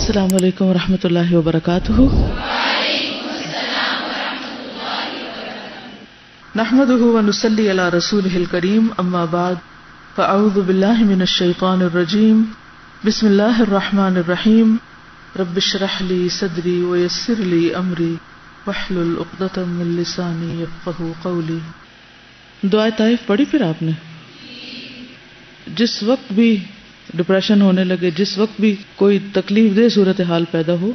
السلام علیکم ورحمۃ اللہ وبرکاتہ. نحمده ونصلی علی رسوله الکریم اما بعد فاعوذ باللہ من الشیطان الرجیم بسم اللہ الرحمن الرحیم رب اشرح لی صدری ویسر لی امری واحلل عقدۃ من لسانی یفقہوا قولی. دعائے طائف پڑھی پھر آپ نے؟ جس وقت بھی ڈپریشن ہونے لگے، جس وقت بھی کوئی تکلیف دہ صورتحال پیدا ہو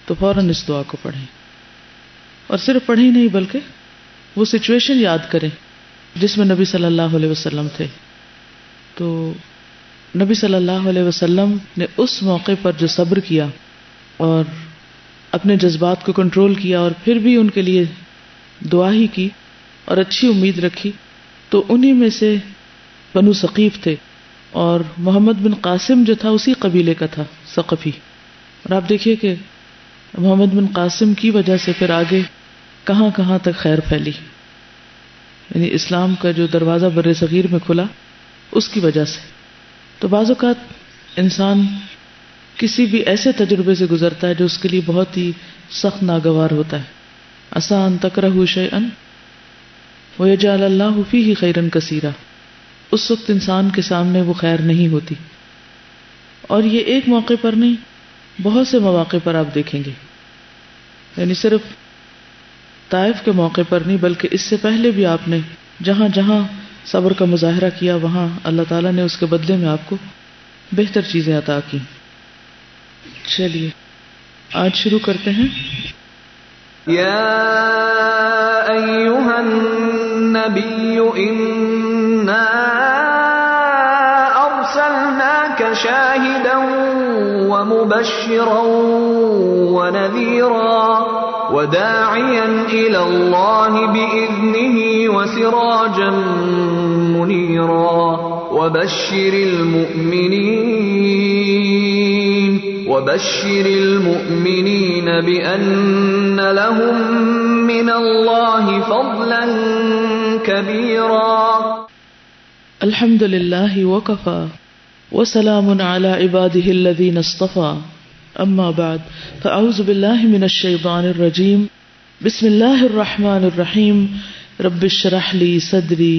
تو فوراً اس دعا کو پڑھیں، اور صرف پڑھیں نہیں بلکہ وہ سچویشن یاد کریں جس میں نبی صلی اللہ علیہ وسلم تھے. تو نبی صلی اللہ علیہ وسلم نے اس موقع پر جو صبر کیا اور اپنے جذبات کو کنٹرول کیا اور پھر بھی ان کے لیے دعا ہی کی اور اچھی امید رکھی، تو انہی میں سے بنو ثقیف تھے، اور محمد بن قاسم جو تھا اسی قبیلے کا تھا، ثقفی. اور آپ دیکھیے کہ محمد بن قاسم کی وجہ سے پھر آگے کہاں کہاں تک خیر پھیلی، یعنی اسلام کا جو دروازہ بر صغیر میں کھلا اس کی وجہ سے. تو بعض اوقات انسان کسی بھی ایسے تجربے سے گزرتا ہے جو اس کے لیے بہت ہی سخت ناگوار ہوتا ہے. عسیٰ ان تکرہوا شیئا ویجعل اللہ فیہ خیرا کثیرا. اس وقت انسان کے سامنے وہ خیر نہیں ہوتی، اور یہ ایک موقع پر نہیں، بہت سے مواقع پر آپ دیکھیں گے. یعنی صرف طائف کے موقع پر نہیں بلکہ اس سے پہلے بھی آپ نے جہاں جہاں صبر کا مظاہرہ کیا وہاں اللہ تعالیٰ نے اس کے بدلے میں آپ کو بہتر چیزیں عطا کی. چلیے آج شروع کرتے ہیں. یا ایھا النبی انا ارسلناک شاہدا ومبشرا ونذیرا وداعیا الی اللہ بإذنہ وسراجا منیرا وبشر المؤمنین بأن لهم من اللہ فضلا کبیرا. الحمد للہ وکفی وسلام علی عبادہ الذین اصطفی. اما بعد فاعوذ باللہ من الشیطان الرجیم بسم اللہ الرحمن الرحیم رب اشرح لی صدری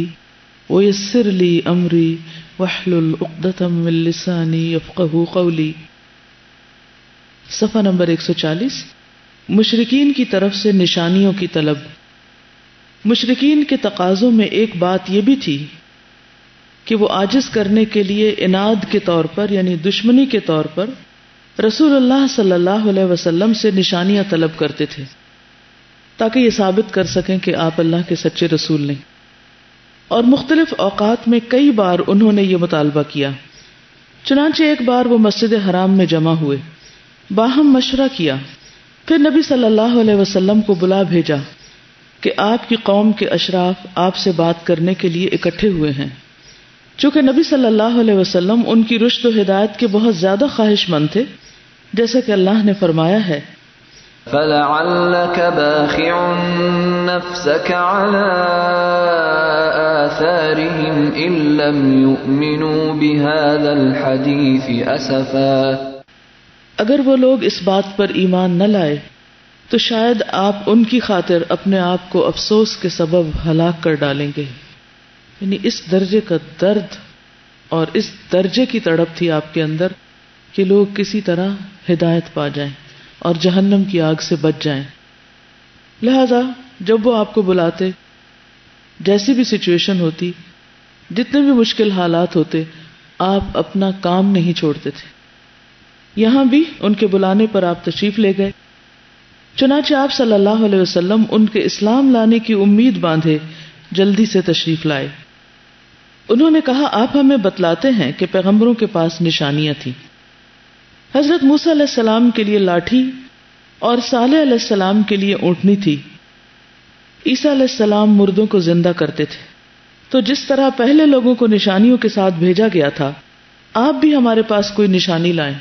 ویسر لی امری واحلل عقدۃ من لسانی یفقہوا قولی. صفحہ نمبر 140. مشرکین کی طرف سے نشانیوں کی طلب. مشرکین کے تقاضوں میں ایک بات یہ بھی تھی کہ وہ عاجز کرنے کے لیے عناد کے طور پر یعنی دشمنی کے طور پر رسول اللہ صلی اللہ علیہ وسلم سے نشانیاں طلب کرتے تھے تاکہ یہ ثابت کر سکیں کہ آپ اللہ کے سچے رسول نہیں. اور مختلف اوقات میں کئی بار انہوں نے یہ مطالبہ کیا. چنانچہ ایک بار وہ مسجد حرام میں جمع ہوئے، باہم مشورہ کیا، پھر نبی صلی اللہ علیہ وسلم کو بلا بھیجا کہ آپ کی قوم کے اشراف آپ سے بات کرنے کے لیے اکٹھے ہوئے ہیں. چونکہ نبی صلی اللہ علیہ وسلم ان کی رشد و ہدایت کے بہت زیادہ خواہش مند تھے، جیسا کہ اللہ نے فرمایا ہے فَلَعَلَّكَ بَاخِعٌ نَفْسَكَ عَلَىٰ آثَارِهِمْ إِن لَّمْ يُؤْمِنُوا بِهَٰذَا الْحَدِيثِ أَسَفًا. اگر وہ لوگ اس بات پر ایمان نہ لائے تو شاید آپ ان کی خاطر اپنے آپ کو افسوس کے سبب ہلاک کر ڈالیں گے. یعنی اس درجے کا درد اور اس درجے کی تڑپ تھی آپ کے اندر کہ لوگ کسی طرح ہدایت پا جائیں اور جہنم کی آگ سے بچ جائیں. لہذا جب وہ آپ کو بلاتے، جیسی بھی سچویشن ہوتی، جتنے بھی مشکل حالات ہوتے، آپ اپنا کام نہیں چھوڑتے تھے. یہاں بھی ان کے بلانے پر آپ تشریف لے گئے. چنانچہ آپ صلی اللہ علیہ وسلم ان کے اسلام لانے کی امید باندھے جلدی سے تشریف لائے. انہوں نے کہا آپ ہمیں بتلاتے ہیں کہ پیغمبروں کے پاس نشانیاں تھیں. حضرت موسیٰ علیہ السلام کے لیے لاٹھی اور صالح علیہ السلام کے لیے اونٹنی تھی. عیسیٰ علیہ السلام مردوں کو زندہ کرتے تھے. تو جس طرح پہلے لوگوں کو نشانیوں کے ساتھ بھیجا گیا تھا، آپ بھی ہمارے پاس کوئی نشانی لائیں.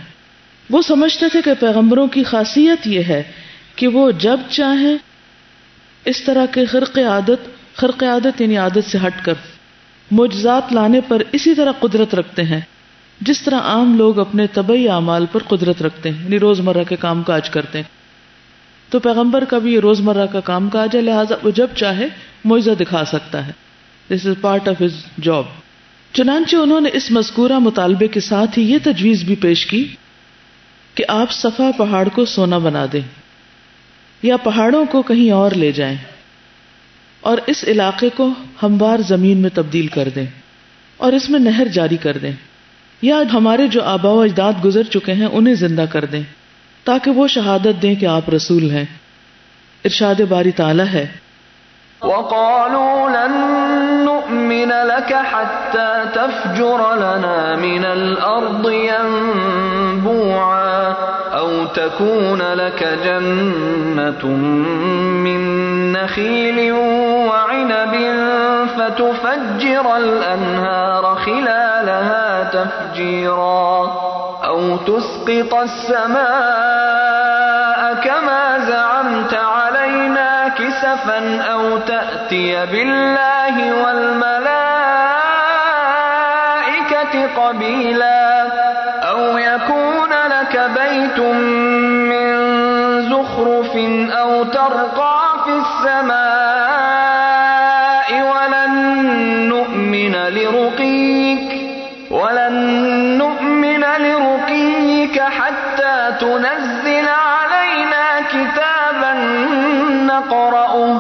وہ سمجھتے تھے کہ پیغمبروں کی خاصیت یہ ہے کہ وہ جب چاہیں اس طرح کے خرق عادت یعنی عادت سے ہٹ کر معجزات لانے پر اسی طرح قدرت رکھتے ہیں جس طرح عام لوگ اپنے طبعی اعمال پر قدرت رکھتے ہیں، یعنی روزمرہ کے کام کاج کرتے ہیں، تو پیغمبر کا بھی یہ روزمرہ کا کام کاج ہے، لہٰذا وہ جب چاہے معجزہ دکھا سکتا ہے. This is part of his job. چنانچہ انہوں نے اس مذکورہ مطالبے کے ساتھ ہی یہ تجویز بھی پیش کی کہ آپ صفا پہاڑ کو سونا بنا دیں یا پہاڑوں کو کہیں اور لے جائیں اور اس علاقے کو ہموار زمین میں تبدیل کر دیں اور اس میں نہر جاری کر دیں، یا ہمارے جو آباء و اجداد گزر چکے ہیں انہیں زندہ کر دیں تاکہ وہ شہادت دیں کہ آپ رسول ہیں. ارشاد باری تعالی ہے وَقَالُوا لَن نُّؤْمِنَ لَكَ حَتَّى تَفْجُرَ لَنَا مِنَ الْأَرْضِ يَنبُوعًا أَوْ تَكُونَ لَكَ جَنَّةٌ مِّن نَّخِيلٍ وَعِنَبٍ فَتُفَجِّرَ الْأَنْهَارَ خِلَالَهَا تَفْجِيرًا أَوْ تُسْقِطَ السَّمَاءَ كَمَا زَعَمْتَ عَلَيْنَا كِسَفًا أَوْ تَأْتِيَ بِاللَّهِ وَالْمَلَائِكَةِ قَبِيلًا أَوْ يَكُونَ لَكَ بَيْتٌ مِّن زُخْرُفٍ أَوْ تَرْقَىٰ فِي السَّمَاءِ وَلَن نُّؤْمِنَ لِرُقِيِّكَ حَتَّىٰ تُنَزِّلَ عَلَيْنَا كِتَابًا نَّقْرَؤُهُ.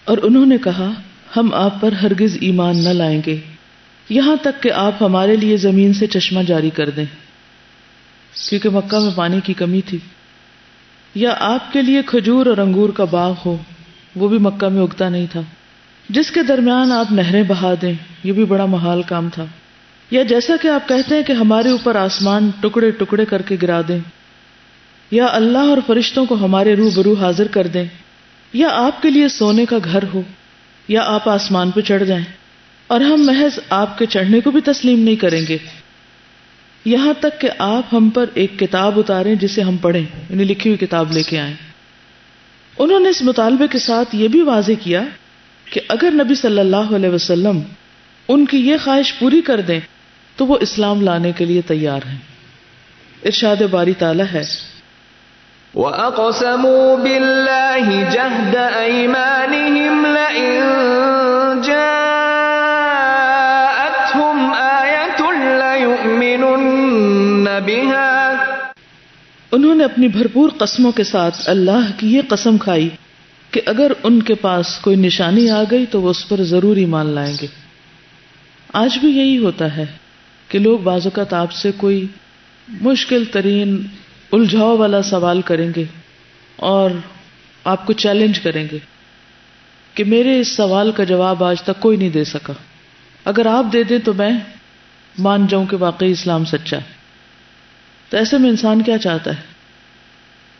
اور انہوں نے کہا ہم آپ پر ہرگز ایمان نہ لائیں گے یہاں تک کہ آپ ہمارے لیے زمین سے چشمہ جاری کر دیں، کیونکہ مکہ میں پانی کی کمی تھی، یا آپ کے لیے کھجور اور انگور کا باغ ہو، وہ بھی مکہ میں اگتا نہیں تھا، جس کے درمیان آپ نہریں بہا دیں، یہ بھی بڑا محال کام تھا، یا جیسا کہ آپ کہتے ہیں کہ ہمارے اوپر آسمان ٹکڑے ٹکڑے کر کے گرا دیں، یا اللہ اور فرشتوں کو ہمارے روبرو حاضر کر دیں، یا آپ کے لیے سونے کا گھر ہو، یا آپ آسمان پہ چڑھ جائیں اور ہم محض آپ کے چڑھنے کو بھی تسلیم نہیں کریں گے، یہاں تک کہ آپ ہم پر ایک کتاب اتاریں جسے ہم پڑھیں، یعنی لکھی ہوئی کتاب لے کے آئیں. انہوں نے اس مطالبے کے ساتھ یہ بھی واضح کیا کہ اگر نبی صلی اللہ علیہ وسلم ان کی یہ خواہش پوری کر دیں تو وہ اسلام لانے کے لیے تیار ہیں. ارشاد باری تعالی ہے وَأَقْسَمُوا بِاللَّهِ جَهْدَ أَيْمَانِهِمْ لَئِن جَاءَتْهُمْ آيَةٌ لَّيُؤْمِنُنَّ بِهَا. انہوں نے اپنی بھرپور قسموں کے ساتھ اللہ کی یہ قسم کھائی کہ اگر ان کے پاس کوئی نشانی آ گئی تو وہ اس پر ضرور ایمان لائیں گے. آج بھی یہی ہوتا ہے کہ لوگ بعض اوقات آپ سے کوئی مشکل ترین الجھاؤ والا سوال کریں گے اور آپ کو چیلنج کریں گے کہ میرے اس سوال کا جواب آج تک کوئی نہیں دے سکا، اگر آپ دے دیں تو میں مان جاؤں کہ واقعی اسلام سچا ہے. تو ایسے میں انسان کیا چاہتا ہے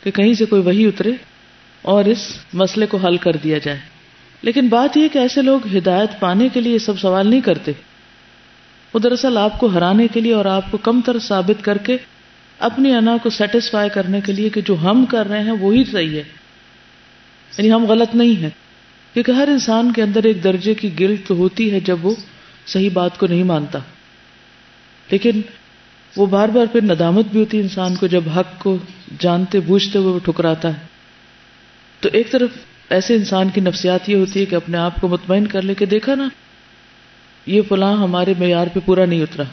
کہ کہیں سے کوئی وحی اترے اور اس مسئلے کو حل کر دیا جائے. لیکن بات یہ کہ ایسے لوگ ہدایت پانے کے لیے یہ سب سوال نہیں کرتے، وہ دراصل آپ کو ہرانے کے لیے اور آپ کو کم تر ثابت کر کے اپنی انا کو سیٹسفائی کرنے کے لیے کہ جو ہم کر رہے ہیں وہی صحیح ہے، یعنی ہم غلط نہیں ہیں. کیونکہ ہر انسان کے اندر ایک درجے کی گلٹ تو ہوتی ہے جب وہ صحیح بات کو نہیں مانتا، لیکن وہ بار بار پھر ندامت بھی ہوتی ہے انسان کو جب حق کو جانتے بوجھتے ہوئے وہ ٹھکراتا ہے. تو ایک طرف ایسے انسان کی نفسیات یہ ہوتی ہے کہ اپنے آپ کو مطمئن کر لے کہ دیکھا نا یہ فلاں ہمارے معیار پہ پورا نہیں اترا،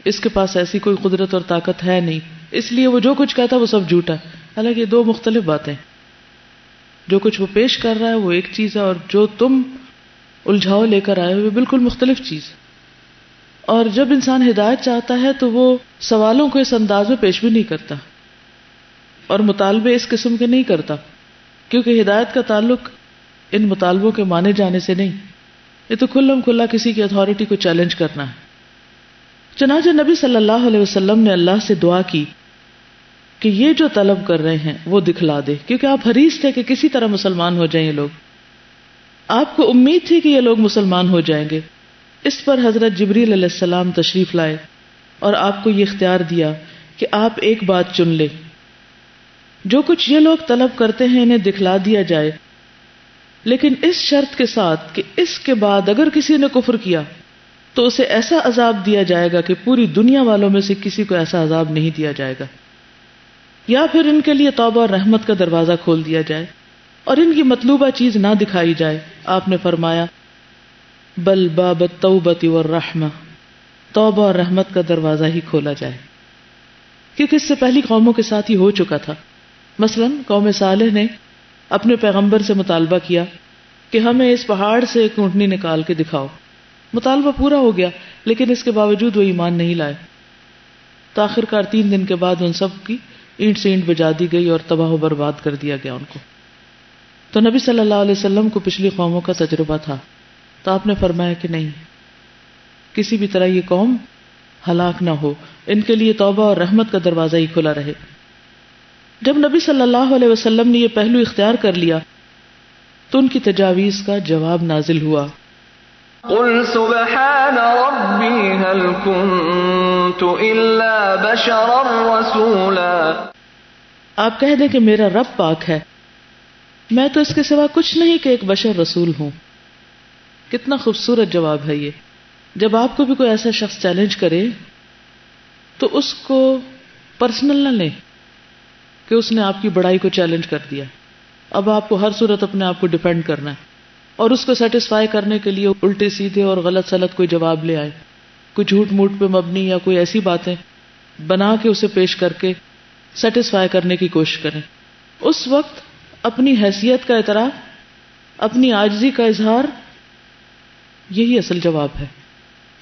اس کے پاس ایسی کوئی قدرت اور طاقت ہے نہیں، اس لیے وہ جو کچھ کہتا ہے وہ سب جھوٹا. حالانکہ یہ دو مختلف باتیں، جو کچھ وہ پیش کر رہا ہے وہ ایک چیز ہے اور جو تم الجھاؤ لے کر آئے ہوئے بالکل مختلف چیز. اور جب انسان ہدایت چاہتا ہے تو وہ سوالوں کو اس انداز میں پیش بھی نہیں کرتا اور مطالبے اس قسم کے نہیں کرتا، کیونکہ ہدایت کا تعلق ان مطالبوں کے مانے جانے سے نہیں، یہ تو کھلم کھلا کسی کی اتھارٹی کو چیلنج کرنا ہے. چنانچہ نبی صلی اللہ علیہ وسلم نے اللہ سے دعا کی کہ یہ جو طلب کر رہے ہیں وہ دکھلا دے، کیونکہ آپ حریص تھے کہ کسی طرح مسلمان ہو جائیں یہ لوگ، آپ کو امید تھی کہ یہ لوگ مسلمان ہو جائیں گے. اس پر حضرت جبریل علیہ السلام تشریف لائے اور آپ کو یہ اختیار دیا کہ آپ ایک بات چن لیں، جو کچھ یہ لوگ طلب کرتے ہیں انہیں دکھلا دیا جائے، لیکن اس شرط کے ساتھ کہ اس کے بعد اگر کسی نے کفر کیا تو اسے ایسا عذاب دیا جائے گا کہ پوری دنیا والوں میں سے کسی کو ایسا عذاب نہیں دیا جائے گا، یا پھر ان کے لیے توبہ اور رحمت کا دروازہ کھول دیا جائے اور ان کی مطلوبہ چیز نہ دکھائی جائے۔ آپ نے فرمایا بل باب التوبۃ والرحمہ، توبہ اور رحمت کا دروازہ ہی کھولا جائے، کیونکہ اس سے پہلی قوموں کے ساتھ ہی ہو چکا تھا۔ مثلا قوم صالح نے اپنے پیغمبر سے مطالبہ کیا کہ ہمیں اس پہاڑ سے ایک اونٹنی نکال کے دکھاؤ۔ مطالبہ پورا ہو گیا، لیکن اس کے باوجود وہ ایمان نہیں لائے، تو آخرکار 3 دن کے بعد ان سب کی اینٹ سے اینٹ بجا دی گئی اور تباہ و برباد کر دیا گیا ان کو۔ تو نبی صلی اللہ علیہ وسلم کو پچھلی قوموں کا تجربہ تھا، تو آپ نے فرمایا کہ نہیں، کسی بھی طرح یہ قوم ہلاک نہ ہو، ان کے لیے توبہ اور رحمت کا دروازہ ہی کھلا رہے۔ جب نبی صلی اللہ علیہ وسلم نے یہ پہلو اختیار کر لیا تو ان کی تجاویز کا جواب نازل ہوا۔ قل سبحان ربی هل کنت الا بشرا رسولا، آپ کہہ دیں کہ میرا رب پاک ہے، میں تو اس کے سوا کچھ نہیں کہ ایک بشر رسول ہوں۔ کتنا خوبصورت جواب ہے یہ۔ جب آپ کو بھی کوئی ایسا شخص چیلنج کرے تو اس کو پرسنل نہ لیں کہ اس نے آپ کی بڑائی کو چیلنج کر دیا، اب آپ کو ہر صورت اپنے آپ کو ڈیفینڈ کرنا ہے اور اس کو سیٹسفائی کرنے کے لیے الٹے سیدھے اور غلط سلط کوئی جواب لے آئے، کوئی جھوٹ موٹ پہ مبنی یا کوئی ایسی باتیں بنا کے اسے پیش کر کے سیٹسفائی کرنے کی کوشش کریں۔ اس وقت اپنی حیثیت کا اعتراف، اپنی عاجزی کا اظہار، یہی اصل جواب ہے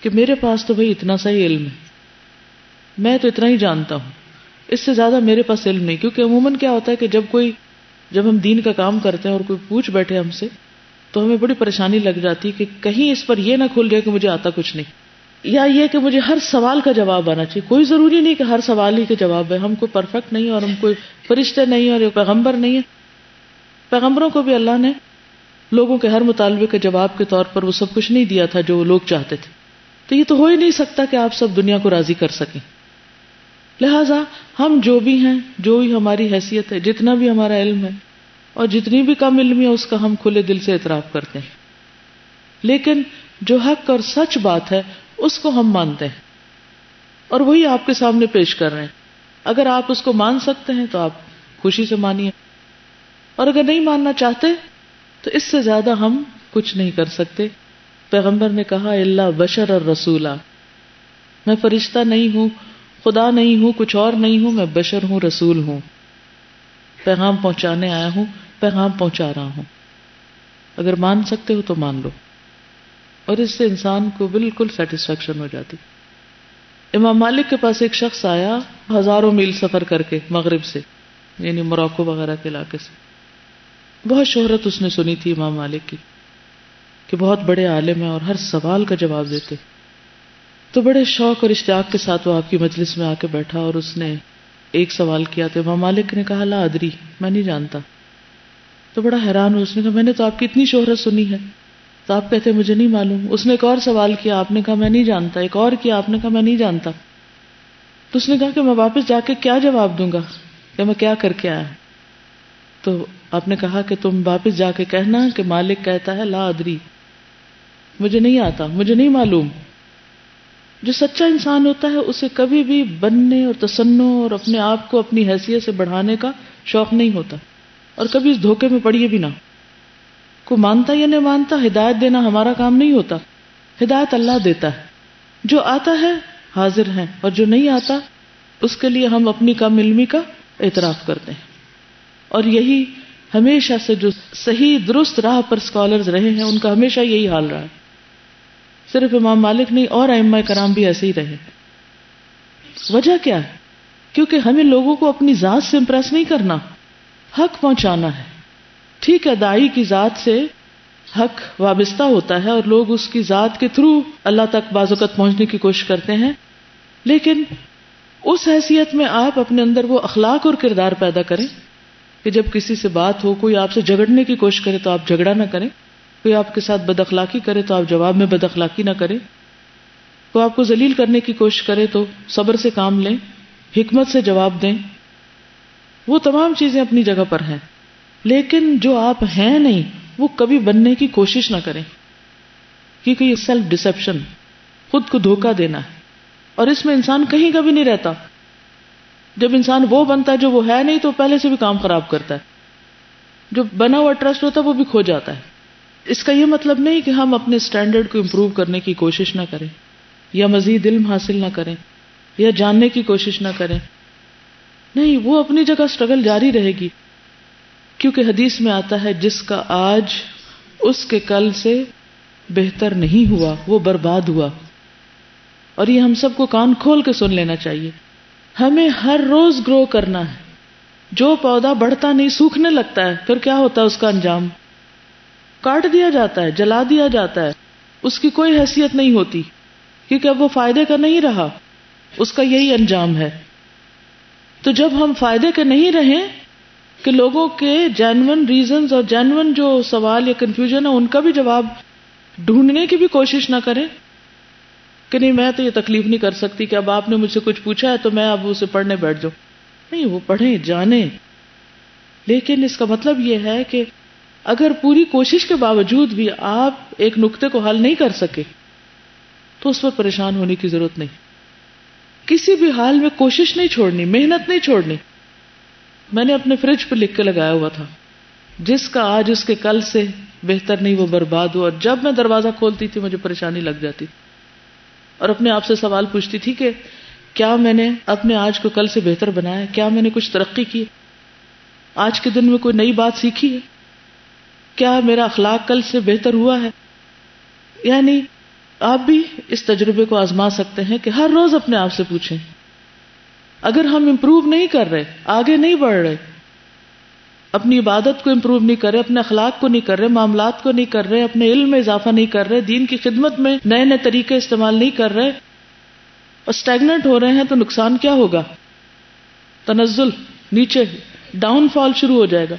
کہ میرے پاس تو بھئی اتنا سا ہی علم ہے، میں تو اتنا ہی جانتا ہوں، اس سے زیادہ میرے پاس علم نہیں۔ کیونکہ عموماً کیا ہوتا ہے کہ جب ہم دین کا کام کرتے ہیں اور کوئی پوچھ بیٹھے ہم سے تو ہمیں بڑی پریشانی لگ جاتی ہے کہ کہیں اس پر یہ نہ کھل جائے کہ مجھے آتا کچھ نہیں، یا یہ کہ مجھے ہر سوال کا جواب آنا چاہیے۔ کوئی ضروری نہیں کہ ہر سوال ہی کے جواب ہے، ہم کوئی پرفیکٹ نہیں اور ہم کوئی فرشتے نہیں اور پیغمبر نہیں ہے۔ پیغمبروں کو بھی اللہ نے لوگوں کے ہر مطالبے کے جواب کے طور پر وہ سب کچھ نہیں دیا تھا جو لوگ چاہتے تھے، تو یہ تو ہو ہی نہیں سکتا کہ آپ سب دنیا کو راضی کر سکیں۔ لہٰذا ہم جو بھی ہیں، جو بھی ہماری حیثیت ہے، جتنا بھی ہمارا علم ہے اور جتنی بھی کم علمی ہے، اس کا ہم کھلے دل سے اعتراف کرتے ہیں، لیکن جو حق اور سچ بات ہے اس کو ہم مانتے ہیں اور وہی آپ کے سامنے پیش کر رہے ہیں۔ اگر آپ اس کو مان سکتے ہیں تو آپ خوشی سے مانیے، اور اگر نہیں ماننا چاہتے تو اس سے زیادہ ہم کچھ نہیں کر سکتے۔ پیغمبر نے کہا الا بشر الرسولا، میں فرشتہ نہیں ہوں، خدا نہیں ہوں، کچھ اور نہیں ہوں، میں بشر ہوں، رسول ہوں، پیغام پہنچانے آیا ہوں، پیغام پہنچا رہا ہوں۔ اگر مان سکتے ہو تو مان لو، اور اس سے انسان کو بالکل سیٹسفیکشن ہو جاتی۔ امام مالک کے پاس ایک شخص آیا ہزاروں میل سفر کر کے مغرب سے، یعنی موراکو وغیرہ کے علاقے سے۔ بہت شہرت اس نے سنی تھی امام مالک کی کہ بہت بڑے عالم ہیں اور ہر سوال کا جواب دیتے، تو بڑے شوق اور اشتیاق کے ساتھ وہ آپ کی مجلس میں آ کے بیٹھا اور اس نے ایک سوال کیا تو امام مالک نے کہا لا ادری، میں نہیں جانتا۔ تو بڑا حیران ہوا، اس نے کہا میں نے تو آپ کی اتنی شہرت سنی ہے، تو آپ کہتے مجھے نہیں معلوم۔ اس نے ایک اور سوال کیا، آپ نے کہا میں نہیں جانتا، ایک اور کیا، آپ نے کہا میں نہیں جانتا۔ تو اس نے کہا کہ میں واپس جا کے کیا جواب دوں گا کہ میں کیا کر کے آیا؟ تو آپ نے کہا کہ تم واپس جا کے کہنا کہ مالک کہتا ہے لا ادری، مجھے نہیں آتا، مجھے نہیں معلوم۔ جو سچا انسان ہوتا ہے اسے کبھی بھی بننے اور تصنع اور اپنے آپ کو اپنی حیثیت سے بڑھانے کا شوق نہیں ہوتا، اور کبھی اس دھوکے میں پڑیے بھی نہ۔ کو مانتا یا نہیں مانتا، ہدایت دینا ہمارا کام نہیں ہوتا، ہدایت اللہ دیتا ہے۔ جو آتا ہے حاضر ہیں، اور جو نہیں آتا اس کے لیے ہم اپنی کم علمی کا اعتراف کرتے ہیں۔ اور یہی ہمیشہ سے جو صحیح درست راہ پر اسکالرز رہے ہیں ان کا ہمیشہ یہی حال رہا ہے، صرف امام مالک نہیں اور ائمہ کرام بھی ایسے ہی رہے۔ وجہ کیا ہے؟ کیونکہ ہمیں لوگوں کو اپنی ذات سے امپریس نہیں کرنا، حق پہنچانا ہے۔ ٹھیک ہے داعی کی ذات سے حق وابستہ ہوتا ہے اور لوگ اس کی ذات کے تھرو اللہ تک بعض اوقات پہنچنے کی کوشش کرتے ہیں، لیکن اس حیثیت میں آپ اپنے اندر وہ اخلاق اور کردار پیدا کریں کہ جب کسی سے بات ہو، کوئی آپ سے جھگڑنے کی کوشش کرے تو آپ جھگڑا نہ کریں، کوئی آپ کے ساتھ بد اخلاقی کرے تو آپ جواب میں بد اخلاقی نہ کریں، کوئی آپ کو ذلیل کرنے کی کوشش کرے تو صبر سے کام لیں، حکمت سے جواب دیں۔ وہ تمام چیزیں اپنی جگہ پر ہیں، لیکن جو آپ ہیں نہیں وہ کبھی بننے کی کوشش نہ کریں، کیونکہ یہ سیلف ڈسیپشن، خود کو دھوکہ دینا ہے، اور اس میں انسان کہیں کا بھی نہیں رہتا. جب انسان وہ بنتا ہے جو وہ ہے نہیں تو پہلے سے بھی کام خراب کرتا ہے. جو بنا ہوا ٹرسٹ ہوتا ہے وہ بھی کھو جاتا ہے. اس کا یہ مطلب نہیں کہ ہم اپنے سٹینڈرڈ کو امپروو کرنے کی کوشش نہ کریں، یا مزید علم حاصل نہ کریں، یا جاننے کی کوشش نہ کریں. نہیں، وہ اپنی جگہ اسٹرگل جاری رہے گی، کیونکہ حدیث میں آتا ہے جس کا آج اس کے کل سے بہتر نہیں ہوا وہ برباد ہوا. اور یہ ہم سب کو کان کھول کے سن لینا چاہیے. ہمیں ہر روز گرو کرنا ہے. جو پودا بڑھتا نہیں سوکھنے لگتا ہے، پھر کیا ہوتا ہے؟ اس کا انجام کاٹ دیا جاتا ہے، جلا دیا جاتا ہے، اس کی کوئی حیثیت نہیں ہوتی، کیونکہ اب وہ فائدے کا نہیں رہا. اس کا یہی انجام ہے. تو جب ہم فائدے کے نہیں رہیں کہ لوگوں کے جینون ریزنز اور جینون جو سوال یا کنفیوژن ہے ان کا بھی جواب ڈھونڈنے کی بھی کوشش نہ کریں کہ نہیں میں تو یہ تکلیف نہیں کر سکتی کہ اب آپ نے مجھ سے کچھ پوچھا ہے تو میں اب اسے پڑھنے بیٹھ جاؤں. نہیں، وہ پڑھیں، جانیں، لیکن اس کا مطلب یہ ہے کہ اگر پوری کوشش کے باوجود بھی آپ ایک نقطے کو حل نہیں کر سکے تو اس پر پریشان ہونے کی ضرورت نہیں. کسی بھی حال میں کوشش نہیں چھوڑنی، محنت نہیں چھوڑنی. میں نے اپنے فریج پہ لکھ کے لگایا ہوا تھا جس کا آج اس کے کل سے بہتر نہیں وہ برباد ہوا. اور جب میں دروازہ کھولتی تھی مجھے پریشانی لگ جاتی اور اپنے آپ سے سوال پوچھتی تھی کہ کیا میں نے اپنے آج کو کل سے بہتر بنایا؟ کیا میں نے کچھ ترقی کی؟ آج کے دن میں کوئی نئی بات سیکھی ہے؟ کیا میرا اخلاق کل سے بہتر ہوا ہے؟ یعنی آپ بھی اس تجربے کو آزما سکتے ہیں کہ ہر روز اپنے آپ سے پوچھیں. اگر ہم امپروو نہیں کر رہے، آگے نہیں بڑھ رہے، اپنی عبادت کو امپروو نہیں کر رہے، اپنے اخلاق کو نہیں کر رہے، معاملات کو نہیں کر رہے، اپنے علم میں اضافہ نہیں کر رہے، دین کی خدمت میں نئے نئے طریقے استعمال نہیں کر رہے اور اسٹیگننٹ ہو رہے ہیں، تو نقصان کیا ہوگا؟ تنزل، نیچے، ڈاؤن فال شروع ہو جائے گا.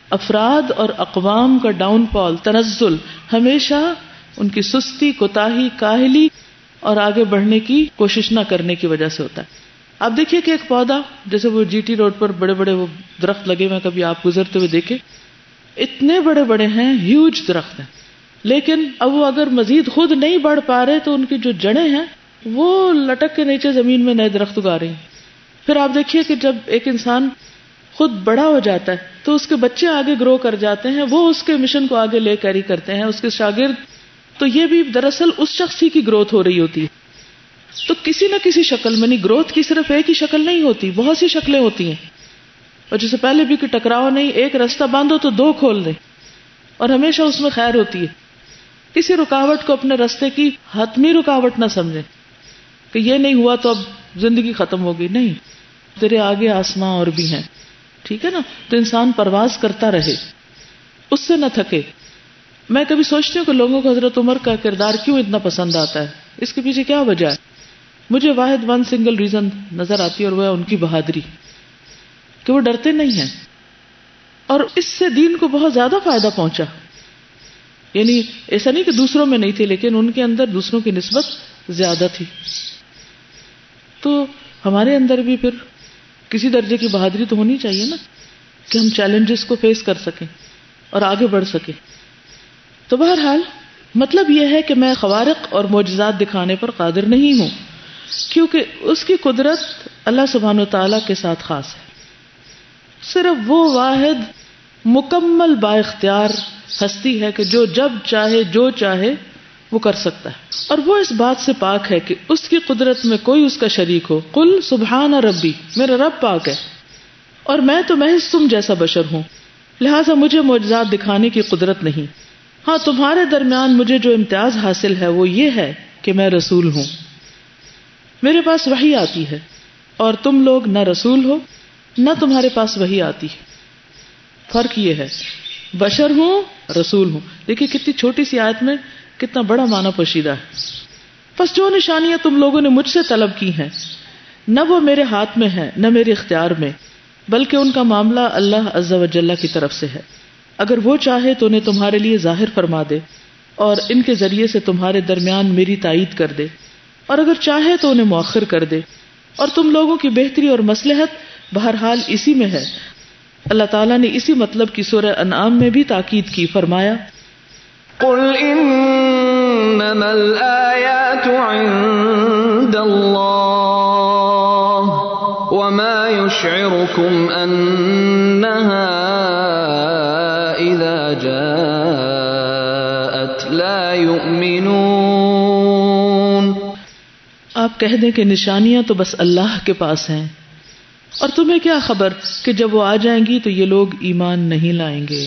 افراد اور اقوام کا ڈاؤن فال، تنزل، ہمیشہ ان کی سستی، کوتاہی، کاہلی اور آگے بڑھنے کی کوشش نہ کرنے کی وجہ سے ہوتا ہے. آپ دیکھیے کہ ایک پودا، جیسے وہ جی ٹی روڈ پر بڑے بڑے وہ درخت لگے ہوئے ہیں، کبھی آپ گزرتے ہوئے دیکھیں، اتنے بڑے بڑے ہیں، ہیوج درخت ہیں، لیکن اب وہ اگر مزید خود نہیں بڑھ پا رہے تو ان کی جو جڑیں ہیں وہ لٹک کے نیچے زمین میں نئے درخت اگا رہے ہیں. پھر آپ دیکھیے کہ جب ایک انسان خود بڑا ہو جاتا ہے تو اس کے بچے آگے گرو کر جاتے ہیں، وہ اس کے مشن کو آگے لے کیری کرتے ہیں، اس کے شاگرد. تو یہ بھی دراصل اس شخص ہی کی گروتھ ہو رہی ہوتی ہے. تو کسی نہ کسی شکل میں، نہیں، گروتھ کی صرف ایک ہی شکل نہیں ہوتی، بہت سی شکلیں ہوتی ہیں. اور جیسے پہلے بھی کہ ٹکراؤ نہیں، ایک راستہ باندھو تو دو کھول دیں، اور ہمیشہ اس میں خیر ہوتی ہے. کسی رکاوٹ کو اپنے راستے کی حتمی رکاوٹ نہ سمجھیں کہ یہ نہیں ہوا تو اب زندگی ختم ہوگی. نہیں، تیرے آگے آسماں اور بھی ہیں، ٹھیک ہے نا. تو انسان پرواز کرتا رہے، اس سے نہ تھکے. میں کبھی سوچتی ہوں کہ لوگوں کو حضرت عمر کا کردار کیوں اتنا پسند آتا ہے، اس کے پیچھے کیا وجہ ہے؟ مجھے واحد ون سنگل ریزن نظر آتی ہے، اور وہ ہے ان کی بہادری، کہ وہ ڈرتے نہیں ہیں. اور اس سے دین کو بہت زیادہ فائدہ پہنچا. یعنی ایسا نہیں کہ دوسروں میں نہیں تھی، لیکن ان کے اندر دوسروں کی نسبت زیادہ تھی. تو ہمارے اندر بھی پھر کسی درجے کی بہادری تو ہونی چاہیے نا، کہ ہم چیلنجز کو فیس کر سکیں اور آگے بڑھ سکیں. تو بہرحال مطلب یہ ہے کہ میں خوارق اور معجزات دکھانے پر قادر نہیں ہوں، کیونکہ اس کی قدرت اللہ سبحانہ و تعالیٰ کے ساتھ خاص ہے. صرف وہ واحد مکمل با اختیار ہستی ہے کہ جو جب چاہے جو چاہے وہ کر سکتا ہے، اور وہ اس بات سے پاک ہے کہ اس کی قدرت میں کوئی اس کا شریک ہو. قل سبحان ربی، میرا رب پاک ہے اور میں تو محض تم جیسا بشر ہوں، لہٰذا مجھے معجزات دکھانے کی قدرت نہیں. ہاں، تمہارے درمیان مجھے جو امتیاز حاصل ہے وہ یہ ہے کہ میں رسول ہوں، میرے پاس وحی آتی ہے، اور تم لوگ نہ رسول ہو نہ تمہارے پاس وحی آتی ہے. فرق یہ ہے، بشر ہوں، رسول ہوں. دیکھیے کتنی چھوٹی سی آیت میں کتنا بڑا معنی پوشیدہ ہے. بس جو نشانیاں تم لوگوں نے مجھ سے طلب کی ہیں، نہ وہ میرے ہاتھ میں ہیں نہ میرے اختیار میں، بلکہ ان کا معاملہ اللہ عز و جل کی طرف سے ہے. اگر وہ چاہے تو انہیں تمہارے لیے ظاہر فرما دے اور ان کے ذریعے سے تمہارے درمیان میری تائید کر دے، اور اگر چاہے تو انہیں مؤخر کر دے، اور تم لوگوں کی بہتری اور مصلحت بہرحال اسی میں ہے. اللہ تعالیٰ نے اسی مطلب کی سورہ انعام میں بھی تاکید کی، فرمایا قل انما الآیات عند الله وما يشعركم أنها إذا جاءت لا يؤمنون. آپ کہہ دیں کہ نشانیاں تو بس اللہ کے پاس ہیں، اور تمہیں کیا خبر کہ جب وہ آ جائیں گی تو یہ لوگ ایمان نہیں لائیں گے.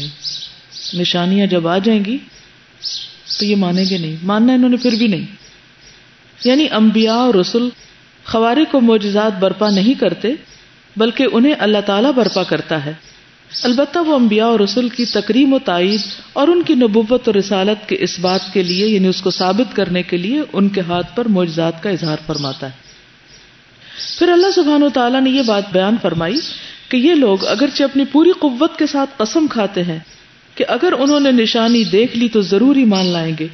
نشانیاں جب آ جائیں گی تو یہ مانیں گے نہیں، ماننا انہوں نے پھر بھی نہیں. یعنی انبیاء اور رسل خوارق و معجزات برپا نہیں کرتے، بلکہ انہیں اللہ تعالیٰ برپا کرتا ہے. البتہ وہ انبیاء اور رسل کی تکریم و تائید اور ان کی نبوت و رسالت کے اس بات کے لیے، یعنی اس کو ثابت کرنے کے لیے ان کے ہاتھ پر معجزات کا اظہار فرماتا ہے. پھر اللہ سبحانہ و تعالیٰ نے یہ بات بیان فرمائی کہ یہ لوگ اگرچہ اپنی پوری قوت کے ساتھ قسم کھاتے ہیں کہ اگر انہوں نے نشانی دیکھ لی تو ضرور ایمان لائیں گے،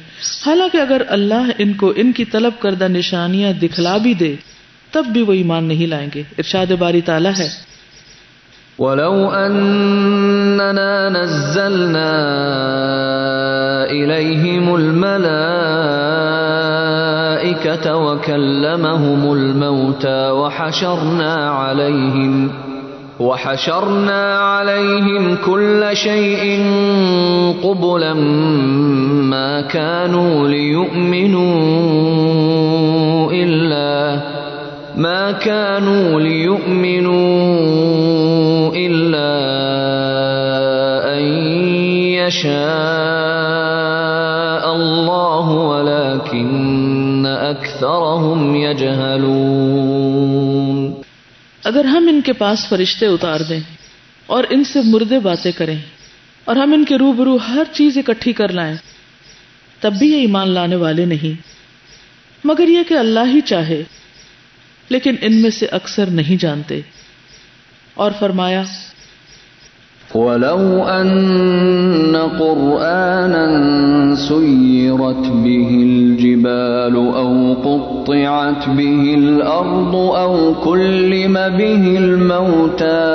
حالانکہ اگر اللہ ان کو ان کی طلب کردہ نشانیاں دکھلا بھی دے تب بھی وہ ایمان نہیں لائیں گے. ارشاد باری تعالیٰ ہے، وَلَوْ أَنَّنَا نَزَّلْنَا إِلَيْهِمُ الْمَلَائِكَةَ وَكَلَّمَهُمُ الْمَوْتَى وحشرنا عليهم كل شيء قبلا ما كانوا ليؤمنوا إلا أن يشاء الله ولكن أكثرهم يجهلون. اگر ہم ان کے پاس فرشتے اتار دیں اور ان سے مردے باتیں کریں اور ہم ان کے روبرو ہر چیز اکٹھی کر لائیں تب بھی یہ ایمان لانے والے نہیں، مگر یہ کہ اللہ ہی چاہے، لیکن ان میں سے اکثر نہیں جانتے. اور فرمایا، وَلَوْ أَنَّ قُرْآنًا سُيِّرَتْ بِهِ الْجِبَالُ أَوْ قُطِّعَتْ بِهِ الْأَرْضُ أَوْ كُلِّمَ بِهِ الْمَوْتَى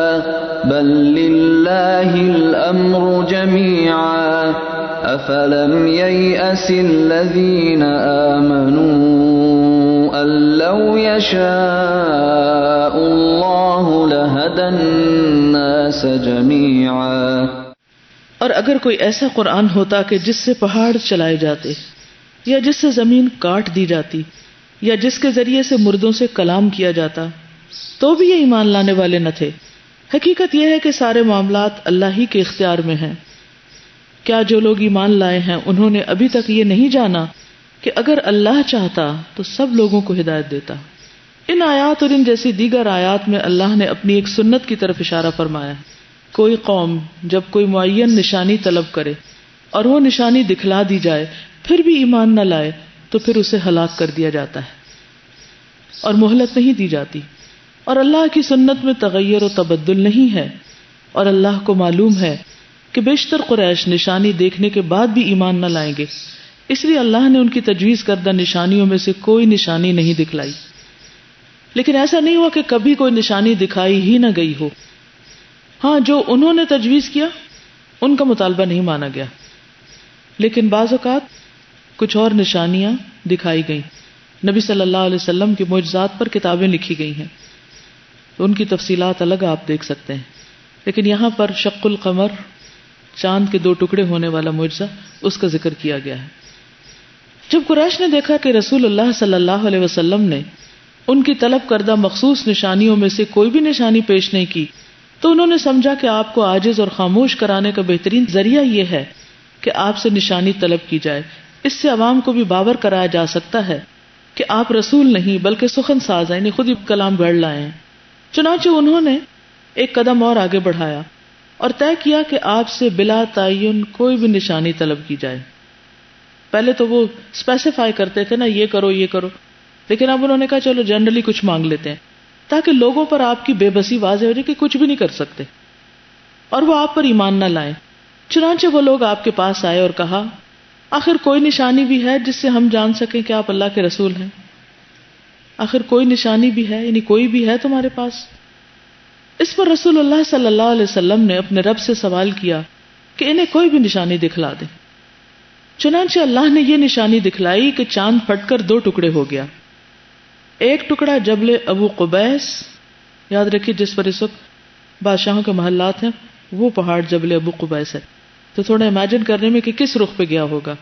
بَل لِّلَّهِ الْأَمْرُ جَمِيعًا أَفَلَمْ يَيْأَسِ الَّذِينَ آمَنُوا أَن لَّوْ يَشَاءُ اللَّهُ لَهَدَى النَّاسَ جَمِيعًا. اور اگر کوئی ایسا قرآن ہوتا کہ جس سے پہاڑ چلائے جاتے یا جس سے زمین کاٹ دی جاتی یا جس کے ذریعے سے مردوں سے کلام کیا جاتا تو بھی یہ ایمان لانے والے نہ تھے. حقیقت یہ ہے کہ سارے معاملات اللہ ہی کے اختیار میں ہیں. کیا جو لوگ ایمان لائے ہیں انہوں نے ابھی تک یہ نہیں جانا کہ اگر اللہ چاہتا تو سب لوگوں کو ہدایت دیتا. ان آیات اور ان جیسی دیگر آیات میں اللہ نے اپنی ایک سنت کی طرف اشارہ فرمایا. کوئی قوم جب کوئی معین نشانی طلب کرے اور وہ نشانی دکھلا دی جائے پھر بھی ایمان نہ لائے تو پھر اسے ہلاک کر دیا جاتا ہے اور مہلت نہیں دی جاتی. اور اللہ کی سنت میں تغیر و تبدل نہیں ہے، اور اللہ کو معلوم ہے کہ بیشتر قریش نشانی دیکھنے کے بعد بھی ایمان نہ لائیں گے، اس لیے اللہ نے ان کی تجویز کردہ نشانیوں میں سے کوئی نشانی نہیں دکھلائی. لیکن ایسا نہیں ہوا کہ کبھی کوئی نشانی دکھائی ہی نہ گئی ہو. ہاں، جو انہوں نے تجویز کیا ان کا مطالبہ نہیں مانا گیا، لیکن بعض اوقات کچھ اور نشانیاں دکھائی گئیں. نبی صلی اللہ علیہ وسلم کی معجزات پر کتابیں لکھی گئی ہیں، ان کی تفصیلات الگ آپ دیکھ سکتے ہیں. لیکن یہاں پر شق القمر، چاند کے 2 ٹکڑے ہونے والا معجزہ، اس کا ذکر کیا گیا ہے. جب قریش نے دیکھا کہ رسول اللہ صلی اللہ علیہ وسلم نے ان کی طلب کردہ مخصوص نشانیوں میں سے کوئی بھی نشانی پیش نہیں کی تو انہوں نے سمجھا کہ آپ کو عاجز اور خاموش کرانے کا بہترین ذریعہ یہ ہے کہ آپ سے نشانی طلب کی جائے. اس سے عوام کو بھی باور کرایا جا سکتا ہے کہ آپ رسول نہیں بلکہ سخن ساز ہیں، یعنی خود ہی کلام گھڑ لائے ہیں. چنانچہ انہوں نے ایک قدم اور آگے بڑھایا اور طے کیا کہ آپ سے بلا تعین کوئی بھی نشانی طلب کی جائے. پہلے تو وہ اسپیسیفائی کرتے تھے نا، یہ کرو یہ کرو، لیکن اب انہوں نے کہا چلو جنرلی کچھ مانگ لیتے ہیں تاکہ لوگوں پر آپ کی بے بسی واضح ہو جائے کہ کچھ بھی نہیں کر سکتے اور وہ آپ پر ایمان نہ لائیں. چنانچہ وہ لوگ آپ کے پاس آئے اور کہا، آخر کوئی نشانی بھی ہے جس سے ہم جان سکیں کہ آپ اللہ کے رسول ہیں؟ آخر کوئی نشانی بھی ہے، یعنی کوئی بھی ہے تمہارے پاس؟ اس پر رسول اللہ صلی اللہ علیہ وسلم نے اپنے رب سے سوال کیا کہ انہیں کوئی بھی نشانی دکھلا دیں. چنانچہ اللہ نے یہ نشانی دکھلائی کہ چاند پھٹ کر 2 ٹکڑے ہو گیا. ایک ٹکڑا جبل ابو قبیس، یاد رکھیے جس پر اس وقت بادشاہوں کے محلات ہیں وہ پہاڑ جبل ابو قبیس ہے. تو تھوڑا امیجن کرنے میں کہ کس رخ پہ گیا ہوگا،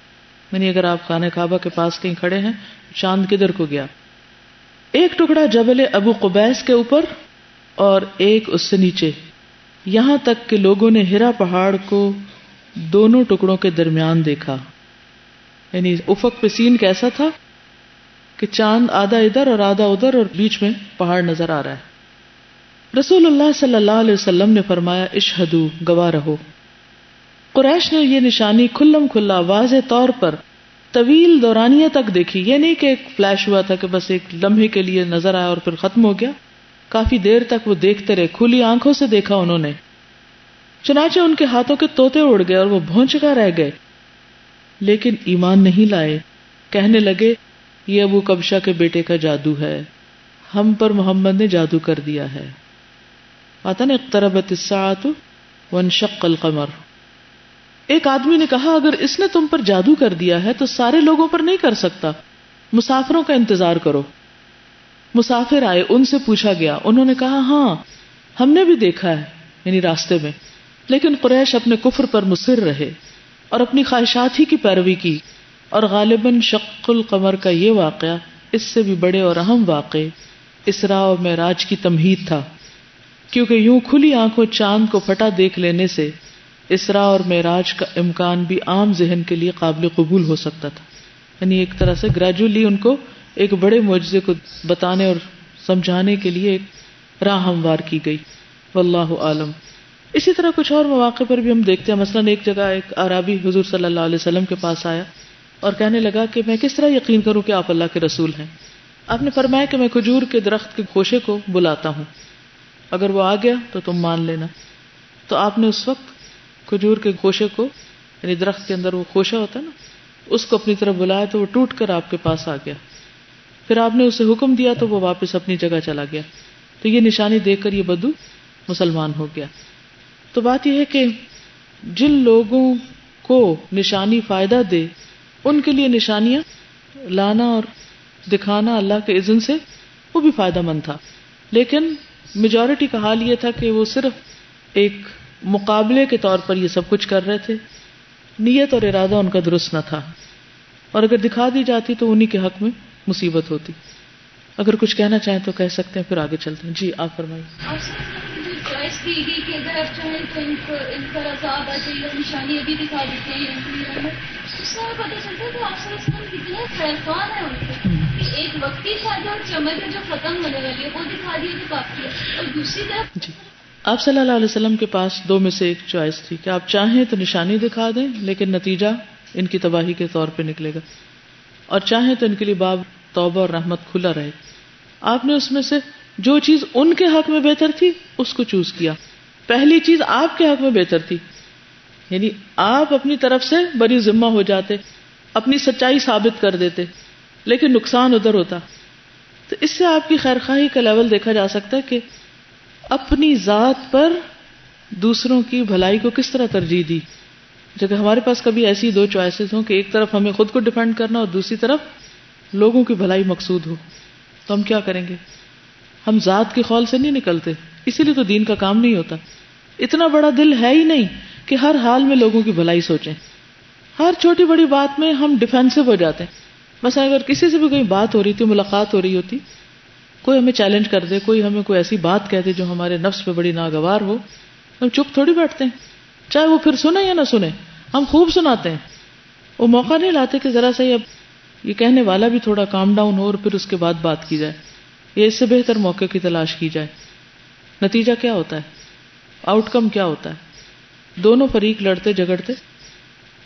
یعنی اگر آپ خانہ کعبہ کے پاس کہیں کھڑے ہیں چاند کدھر کو گیا. ایک ٹکڑا جبل ابو قبیس کے اوپر اور ایک اس سے نیچے، یہاں تک کہ لوگوں نے ہرا پہاڑ کو دونوں ٹکڑوں کے درمیان دیکھا. یعنی افق پہ سین کیسا تھا کہ چاند آدھا ادھر اور آدھا ادھر اور بیچ میں پہاڑ نظر آ رہا ہے. رسول اللہ صلی اللہ علیہ وسلم نے فرمایا اشہدو، گواہ رہو. قریش نے یہ نشانی کھلم کھلا واضح طور پر طویل دورانیہ تک دیکھی. یہ نہیں کہ ایک فلیش ہوا تھا کہ بس ایک لمحے کے لیے نظر آیا اور پھر ختم ہو گیا. کافی دیر تک وہ دیکھتے رہے، کھلی آنکھوں سے دیکھا انہوں نے. چنانچہ ان کے ہاتھوں کے طوطے اڑ گئے اور وہ بھونچکا رہ گئے، لیکن ایمان نہیں لائے. کہنے لگے یہ ابو کبشہ کے بیٹے کا جادو ہے، ہم پر محمد نے جادو کر دیا ہے. آتا نا اقتربت الساعۃ وانشق القمر. ایک آدمی نے کہا اگر اس نے تم پر جادو کر دیا ہے تو سارے لوگوں پر نہیں کر سکتا، مسافروں کا انتظار کرو. مسافر آئے، ان سے پوچھا گیا، انہوں نے کہا ہاں ہم نے بھی دیکھا ہے، یعنی راستے میں. لیکن قریش اپنے کفر پر مصر رہے اور اپنی خواہشات ہی کی پیروی کی، اور غالباً شق القمر کا یہ واقعہ اس سے بھی بڑے اور اہم واقع اسراء و معراج کی تمہید تھا، کیونکہ یوں کھلی آنکھوں چاند کو پھٹا دیکھ لینے سے اسراء اور معراج کا امکان بھی عام ذہن کے لیے قابل قبول ہو سکتا تھا. یعنی ایک طرح سے گریجولی ان کو ایک بڑے معجزے کو بتانے اور سمجھانے کے لیے ایک راہ ہموار کی گئی. واللہ عالم. اسی طرح کچھ اور مواقع پر بھی ہم دیکھتے ہیں. مثلا ایک جگہ ایک اعرابی حضور صلی اللہ علیہ وسلم کے پاس آیا اور کہنے لگا کہ میں کس طرح یقین کروں کہ آپ اللہ کے رسول ہیں. آپ نے فرمایا کہ میں کھجور کے درخت کے خوشے کو بلاتا ہوں، اگر وہ آ گیا تو تم مان لینا. تو آپ نے اس وقت کھجور کے خوشے کو، یعنی درخت کے اندر وہ خوشہ ہوتا ہے نا، اس کو اپنی طرف بلایا تو وہ ٹوٹ کر آپ کے پاس آ گیا. پھر آپ نے اسے حکم دیا تو وہ واپس اپنی جگہ چلا گیا. تو یہ نشانی دیکھ کر یہ بدو مسلمان ہو گیا. تو بات یہ ہے کہ جن لوگوں کو نشانی فائدہ دے ان کے لیے نشانیاں لانا اور دکھانا اللہ کے اذن سے وہ بھی فائدہ مند تھا. لیکن میجورٹی کا حال یہ تھا کہ وہ صرف ایک مقابلے کے طور پر یہ سب کچھ کر رہے تھے، نیت اور ارادہ ان کا درست نہ تھا، اور اگر دکھا دی جاتی تو انہی کے حق میں مصیبت ہوتی. اگر کچھ کہنا چاہیں تو کہہ سکتے ہیں، پھر آگے چلتے ہیں. جی آپ فرمائیے. چوائس دی گئی کہ اگر آپ چاہیں تو ان پر عذاب آ جائے گا، نشانی ابھی دکھا دیتے ہیں ان کے لیے. اس سے ہمیں پتہ چلتا ہے کہ آپ صلی اللہ علیہ وسلم کتنے خیرخواہ ہیں ان کے، کہ ایک وقتی فائدہ اور چمک جو ختم ہونے والی ہے وہ دکھا دیے تو کافی ہے. اور دوسری طرف جی آپ صلی اللہ علیہ وسلم کے پاس 2 میں سے ایک چوائس تھی کہ آپ چاہیں تو نشانی دکھا دیں لیکن نتیجہ ان کی تباہی کے طور پہ نکلے گا، اور چاہیں تو ان کے لیے باب توبہ اور رحمت کھلا رہے. آپ نے اس میں سے جو چیز ان کے حق میں بہتر تھی اس کو چوز کیا. پہلی چیز آپ کے حق میں بہتر تھی، یعنی آپ اپنی طرف سے بری ذمہ ہو جاتے، اپنی سچائی ثابت کر دیتے، لیکن نقصان ادھر ہوتا. تو اس سے آپ کی خیرخواہی کا لیول دیکھا جا سکتا ہے کہ اپنی ذات پر دوسروں کی بھلائی کو کس طرح ترجیح دی. جب ہمارے پاس کبھی ایسی 2 چوائسیز ہوں کہ ایک طرف ہمیں خود کو ڈیفینڈ کرنا اور دوسری طرف لوگوں کی بھلائی مقصود ہو، تو ہم کیا کریں گے؟ ہم ذات کے خول سے نہیں نکلتے. اسی لیے تو دین کا کام نہیں ہوتا. اتنا بڑا دل ہے ہی نہیں کہ ہر حال میں لوگوں کی بھلائی سوچیں. ہر چھوٹی بڑی بات میں ہم ڈیفینسو ہو جاتے ہیں. مثلا اگر کسی سے بھی کوئی بات ہو رہی تھی، ملاقات ہو رہی ہوتی، کوئی ہمیں چیلنج کر دے، کوئی ہمیں کوئی ایسی بات کہہ دے جو ہمارے نفس پہ بڑی ناگوار ہو، ہم چپ تھوڑی بیٹھتے ہیں، چاہے وہ پھر سنے یا نہ سنے. ہم خوب سناتے ہیں. وہ موقع نہیں لاتے کہ ذرا سا اب یہ کہنے والا بھی تھوڑا کام ڈاؤن ہو اور پھر اس کے بعد بات کی جائے، یا اس سے بہتر موقع کی تلاش کی جائے. نتیجہ کیا ہوتا ہے؟ آؤٹ کم کیا ہوتا ہے؟ دونوں فریق لڑتے جھگڑتے،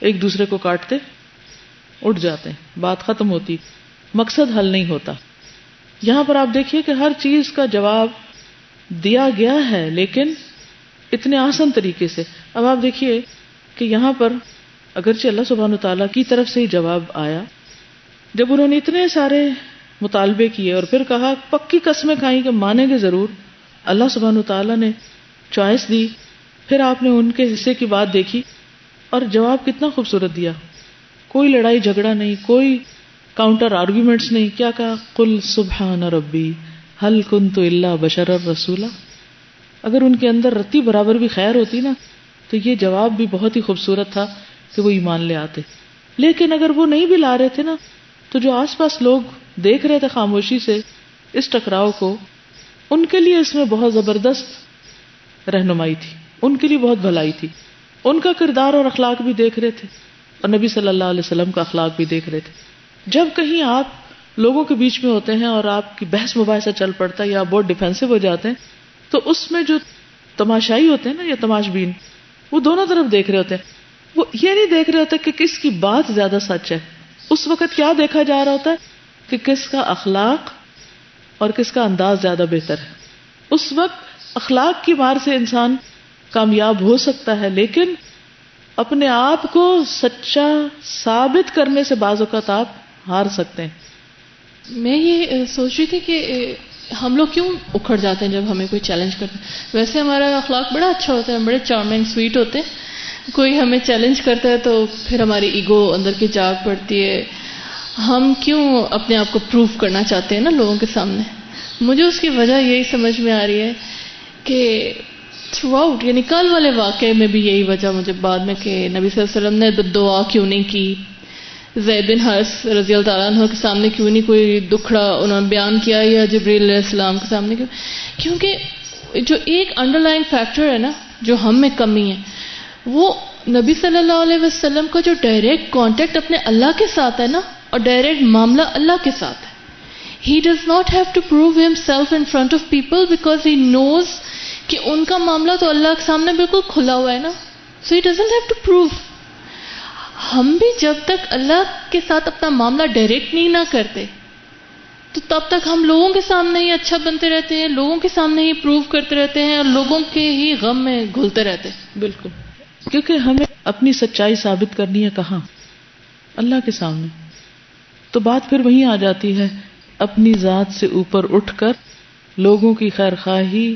ایک دوسرے کو کاٹتے، اٹھ جاتے ہیں، بات ختم ہوتی، مقصد حل نہیں ہوتا. یہاں پر آپ دیکھیے کہ ہر چیز کا جواب دیا گیا ہے لیکن اتنے آسان طریقے سے. اب آپ دیکھیے کہ یہاں پر اگرچہ اللہ سبحانہ وتعالیٰ کی طرف سے ہی جواب آیا، جب انہوں نے اتنے سارے مطالبے کیے اور پھر کہا پکی قسمیں کھائیں کہ مانیں گے ضرور، اللہ سبحانہ وتعالیٰ نے چوائس دی، پھر آپ نے ان کے حصے کی بات دیکھی اور جواب کتنا خوبصورت دیا. کوئی لڑائی جھگڑا نہیں، کوئی کاؤنٹر آرگیومنٹس نہیں. کیا کہا؟ قل سبحان ربی هل كنت الا بشرا رسولا. اگر ان کے اندر رتی برابر بھی خیر ہوتی نا تو یہ جواب بھی بہت ہی خوبصورت تھا کہ وہ ایمان لے آتے. لیکن اگر وہ نہیں بھی لا رہے تھے نا تو جو آس پاس لوگ دیکھ رہے تھے خاموشی سے اس ٹکراؤ کو، ان کے لیے اس میں بہت زبردست رہنمائی تھی، ان کے لیے بہت بھلائی تھی. ان کا کردار اور اخلاق بھی دیکھ رہے تھے اور نبی صلی اللہ علیہ وسلم کا اخلاق بھی دیکھ رہے تھے. جب کہیں آپ لوگوں کے بیچ میں ہوتے ہیں اور آپ کی بحث مباحثہ چل پڑتا ہے یا بہت ڈیفینسو ہو جاتے ہیں تو اس میں جو تماشائی ہوتے ہیں نا یا تماشبین، وہ دونوں طرف دیکھ رہے ہوتے ہیں. وہ یہ نہیں دیکھ رہے ہوتے کہ کس کی بات زیادہ سچ ہے. اس وقت کیا دیکھا جا رہا ہوتا ہے کہ کس کا اخلاق اور کس کا انداز زیادہ بہتر ہے. اس وقت اخلاق کی مار سے انسان کامیاب ہو سکتا ہے، لیکن اپنے آپ کو سچا ثابت کرنے سے بعض اوقات آپ ہار سکتے ہیں. میں یہ سوچ رہی تھی کہ ہم لوگ کیوں اکھڑ جاتے ہیں جب ہمیں کوئی چیلنج کرتا ہے. ویسے ہمارا اخلاق بڑا اچھا ہوتا ہے، ہم بڑے چارمنگ سویٹ ہوتے ہیں. کوئی ہمیں چیلنج کرتا ہے تو پھر ہماری ایگو اندر کی جاگ پڑتی ہے. ہم کیوں اپنے آپ کو پروف کرنا چاہتے ہیں نا لوگوں کے سامنے. مجھے اس کی وجہ یہی سمجھ میں آ رہی ہے کہ تھرو آؤٹ، یعنی کل والے واقعے میں بھی یہی وجہ مجھے بعد میں کہ نبی صلی اللہ علیہ وسلم نے دعا کیوں نہیں کی، زید بن حارث رضی اللہ تعالیٰ عنہ کے سامنے کیوں نہیں کوئی دکھڑا انہوں نے بیان کیا، یا جبریل علیہ السلام کے سامنے کیوں؟ کیونکہ جو ایک انڈر لائن فیکٹر ہے نا جو ہم میں کمی ہے، وہ نبی صلی اللہ علیہ وسلم کا جو ڈائریکٹ کانٹیکٹ اپنے اللہ کے ساتھ ہے نا، اور ڈائریکٹ معاملہ اللہ کے ساتھ ہے. He does not have to prove himself in front of people because he knows کہ ان کا معاملہ تو اللہ کے سامنے بالکل کھلا ہوا ہے نا. So he doesn't have to prove. ہم بھی جب تک اللہ کے ساتھ اپنا معاملہ ڈائریکٹ نہیں نہ کرتے تو تب تک ہم لوگوں کے سامنے ہی اچھا بنتے رہتے ہیں، لوگوں کے سامنے ہی پروو کرتے رہتے ہیں اور لوگوں کے ہی غم میں گھلتے رہتے ہیں. بالکل، کیونکہ ہمیں اپنی سچائی ثابت کرنی ہے کہاں؟ اللہ کے سامنے. تو بات پھر وہیں آ جاتی ہے، اپنی ذات سے اوپر اٹھ کر لوگوں کی خیر خواہی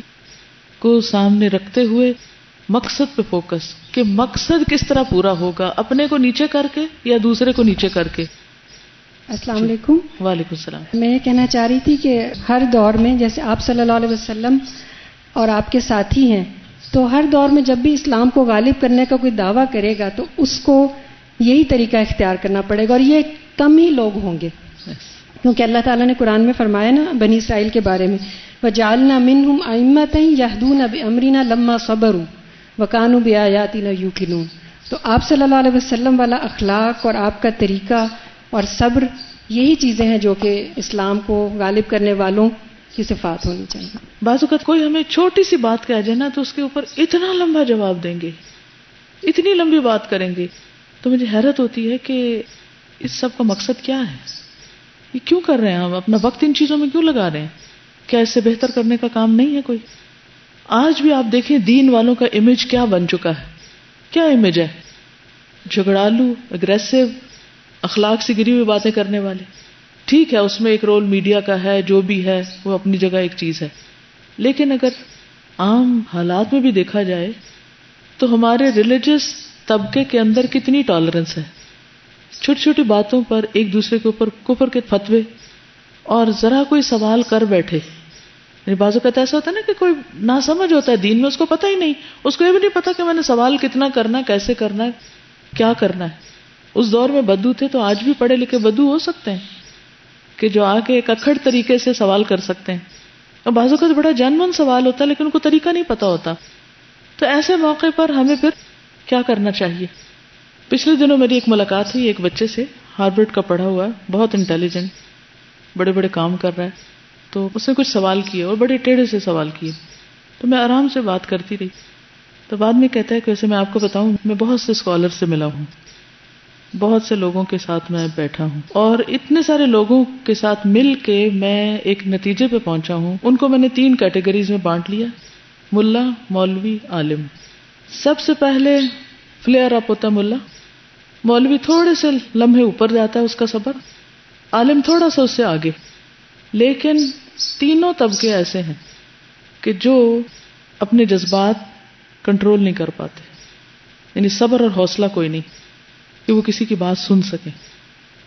کو سامنے رکھتے ہوئے مقصد پہ فوکس، کہ مقصد کس طرح پورا ہوگا، اپنے کو نیچے کر کے یا دوسرے کو نیچے کر کے. السلام علیکم. وعلیکم السلام. میں یہ کہنا چاہ رہی تھی کہ ہر دور میں جیسے آپ صلی اللہ علیہ وسلم اور آپ کے ساتھی ہیں، تو ہر دور میں جب بھی اسلام کو غالب کرنے کا کوئی دعویٰ کرے گا تو اس کو یہی طریقہ اختیار کرنا پڑے گا، اور یہ کم ہی لوگ ہوں گے. کیونکہ اللہ تعالیٰ نے قرآن میں فرمایا نا بنی اسرائیل کے بارے میں، وَجَعَلْنَا مِنْهُمْ أَئِمَّةً يَهْدُونَ بِأَمْرِنَا لَمَّا صَبَرُوا وَكَانُوا بِآيَاتِنَا يُوقِنُونَ. تو آپ صلی اللہ علیہ وسلم والا اخلاق اور آپ کا طریقہ اور صبر، یہی چیزیں ہیں جو کہ اسلام کو غالب کرنے والوں کی صفات ہونی چاہیے. بعض اوقات کوئی ہمیں چھوٹی سی بات کہہ جائے نا تو اس کے اوپر اتنا لمبا جواب دیں گے، اتنی لمبی بات کریں گے. تو مجھے حیرت ہوتی ہے کہ اس سب کا مقصد کیا ہے؟ یہ کیوں کر رہے ہیں ہم؟ اپنا وقت ان چیزوں میں کیوں لگا رہے ہیں؟ کیا اس سے بہتر کرنے کا کام نہیں ہے کوئی؟ آج بھی آپ دیکھیں دین والوں کا امیج کیا بن چکا ہے. کیا امیج ہے؟ جھگڑالو، اگریسو، اخلاق سے گری ہوئی باتیں کرنے والے. ٹھیک ہے، اس میں ایک رول میڈیا کا ہے، جو بھی ہے وہ اپنی جگہ ایک چیز ہے، لیکن اگر عام حالات میں بھی دیکھا جائے تو ہمارے ریلیجس طبقے کے اندر کتنی ٹالرنس ہے. چھوٹی چھوٹی باتوں پر ایک دوسرے کے اوپر کفر کے فتوے، اور ذرا کوئی سوال کر بیٹھے. یعنی بعض اوقات ایسا ہوتا ہے نا کہ کوئی ناسمجھ ہوتا ہے دین میں، اس کو پتہ ہی نہیں، اس کو یہ بھی نہیں پتا کہ میں نے سوال کتنا کرنا ہے، کیسے کرنا ہے، کیا کرنا ہے. اس دور میں بدو تھے تو آج بھی پڑھے لکھے بدو ہو سکتے ہیں کہ جو آ کے ایک اکھڑ طریقے سے سوال کر سکتے ہیں. اور بعض اوقات بڑا جنمن سوال ہوتا ہے لیکن ان کو طریقہ نہیں پتا ہوتا. تو ایسے موقع پر ہمیں پھر کیا کرنا چاہیے؟ پچھلے دنوں میری ایک ملاقات ہوئی ایک بچے سے، ہارورڈ کا پڑھا ہوا ہے، بہت انٹیلیجنٹ، بڑے بڑے کام کر رہا ہے. تو اس نے کچھ سوال کیے اور بڑے ٹیڑھے سے سوال کیے. تو میں آرام سے بات کرتی رہی. تو بعد میں کہتا ہے کہ ویسے میں آپ کو بتاؤں، میں بہت سے اسکالر سے ملا ہوں، بہت سے لوگوں کے ساتھ میں بیٹھا ہوں، اور اتنے سارے لوگوں کے ساتھ مل کے میں ایک نتیجے پہ پہنچا ہوں. ان کو میں نے 3 کیٹیگریز میں بانٹ لیا: ملا، مولوی، عالم. سب سے پہلے فلیئر اپ ہوتا ہے ملا، مولوی تھوڑے سے لمحے اوپر جاتا ہے اس کا صبر، عالم تھوڑا سا اس سے آگے. لیکن تینوں طبقے ایسے ہیں کہ جو اپنے جذبات کنٹرول نہیں کر پاتے، یعنی صبر اور حوصلہ کوئی نہیں. کہ وہ کسی کی بات سن سکیں.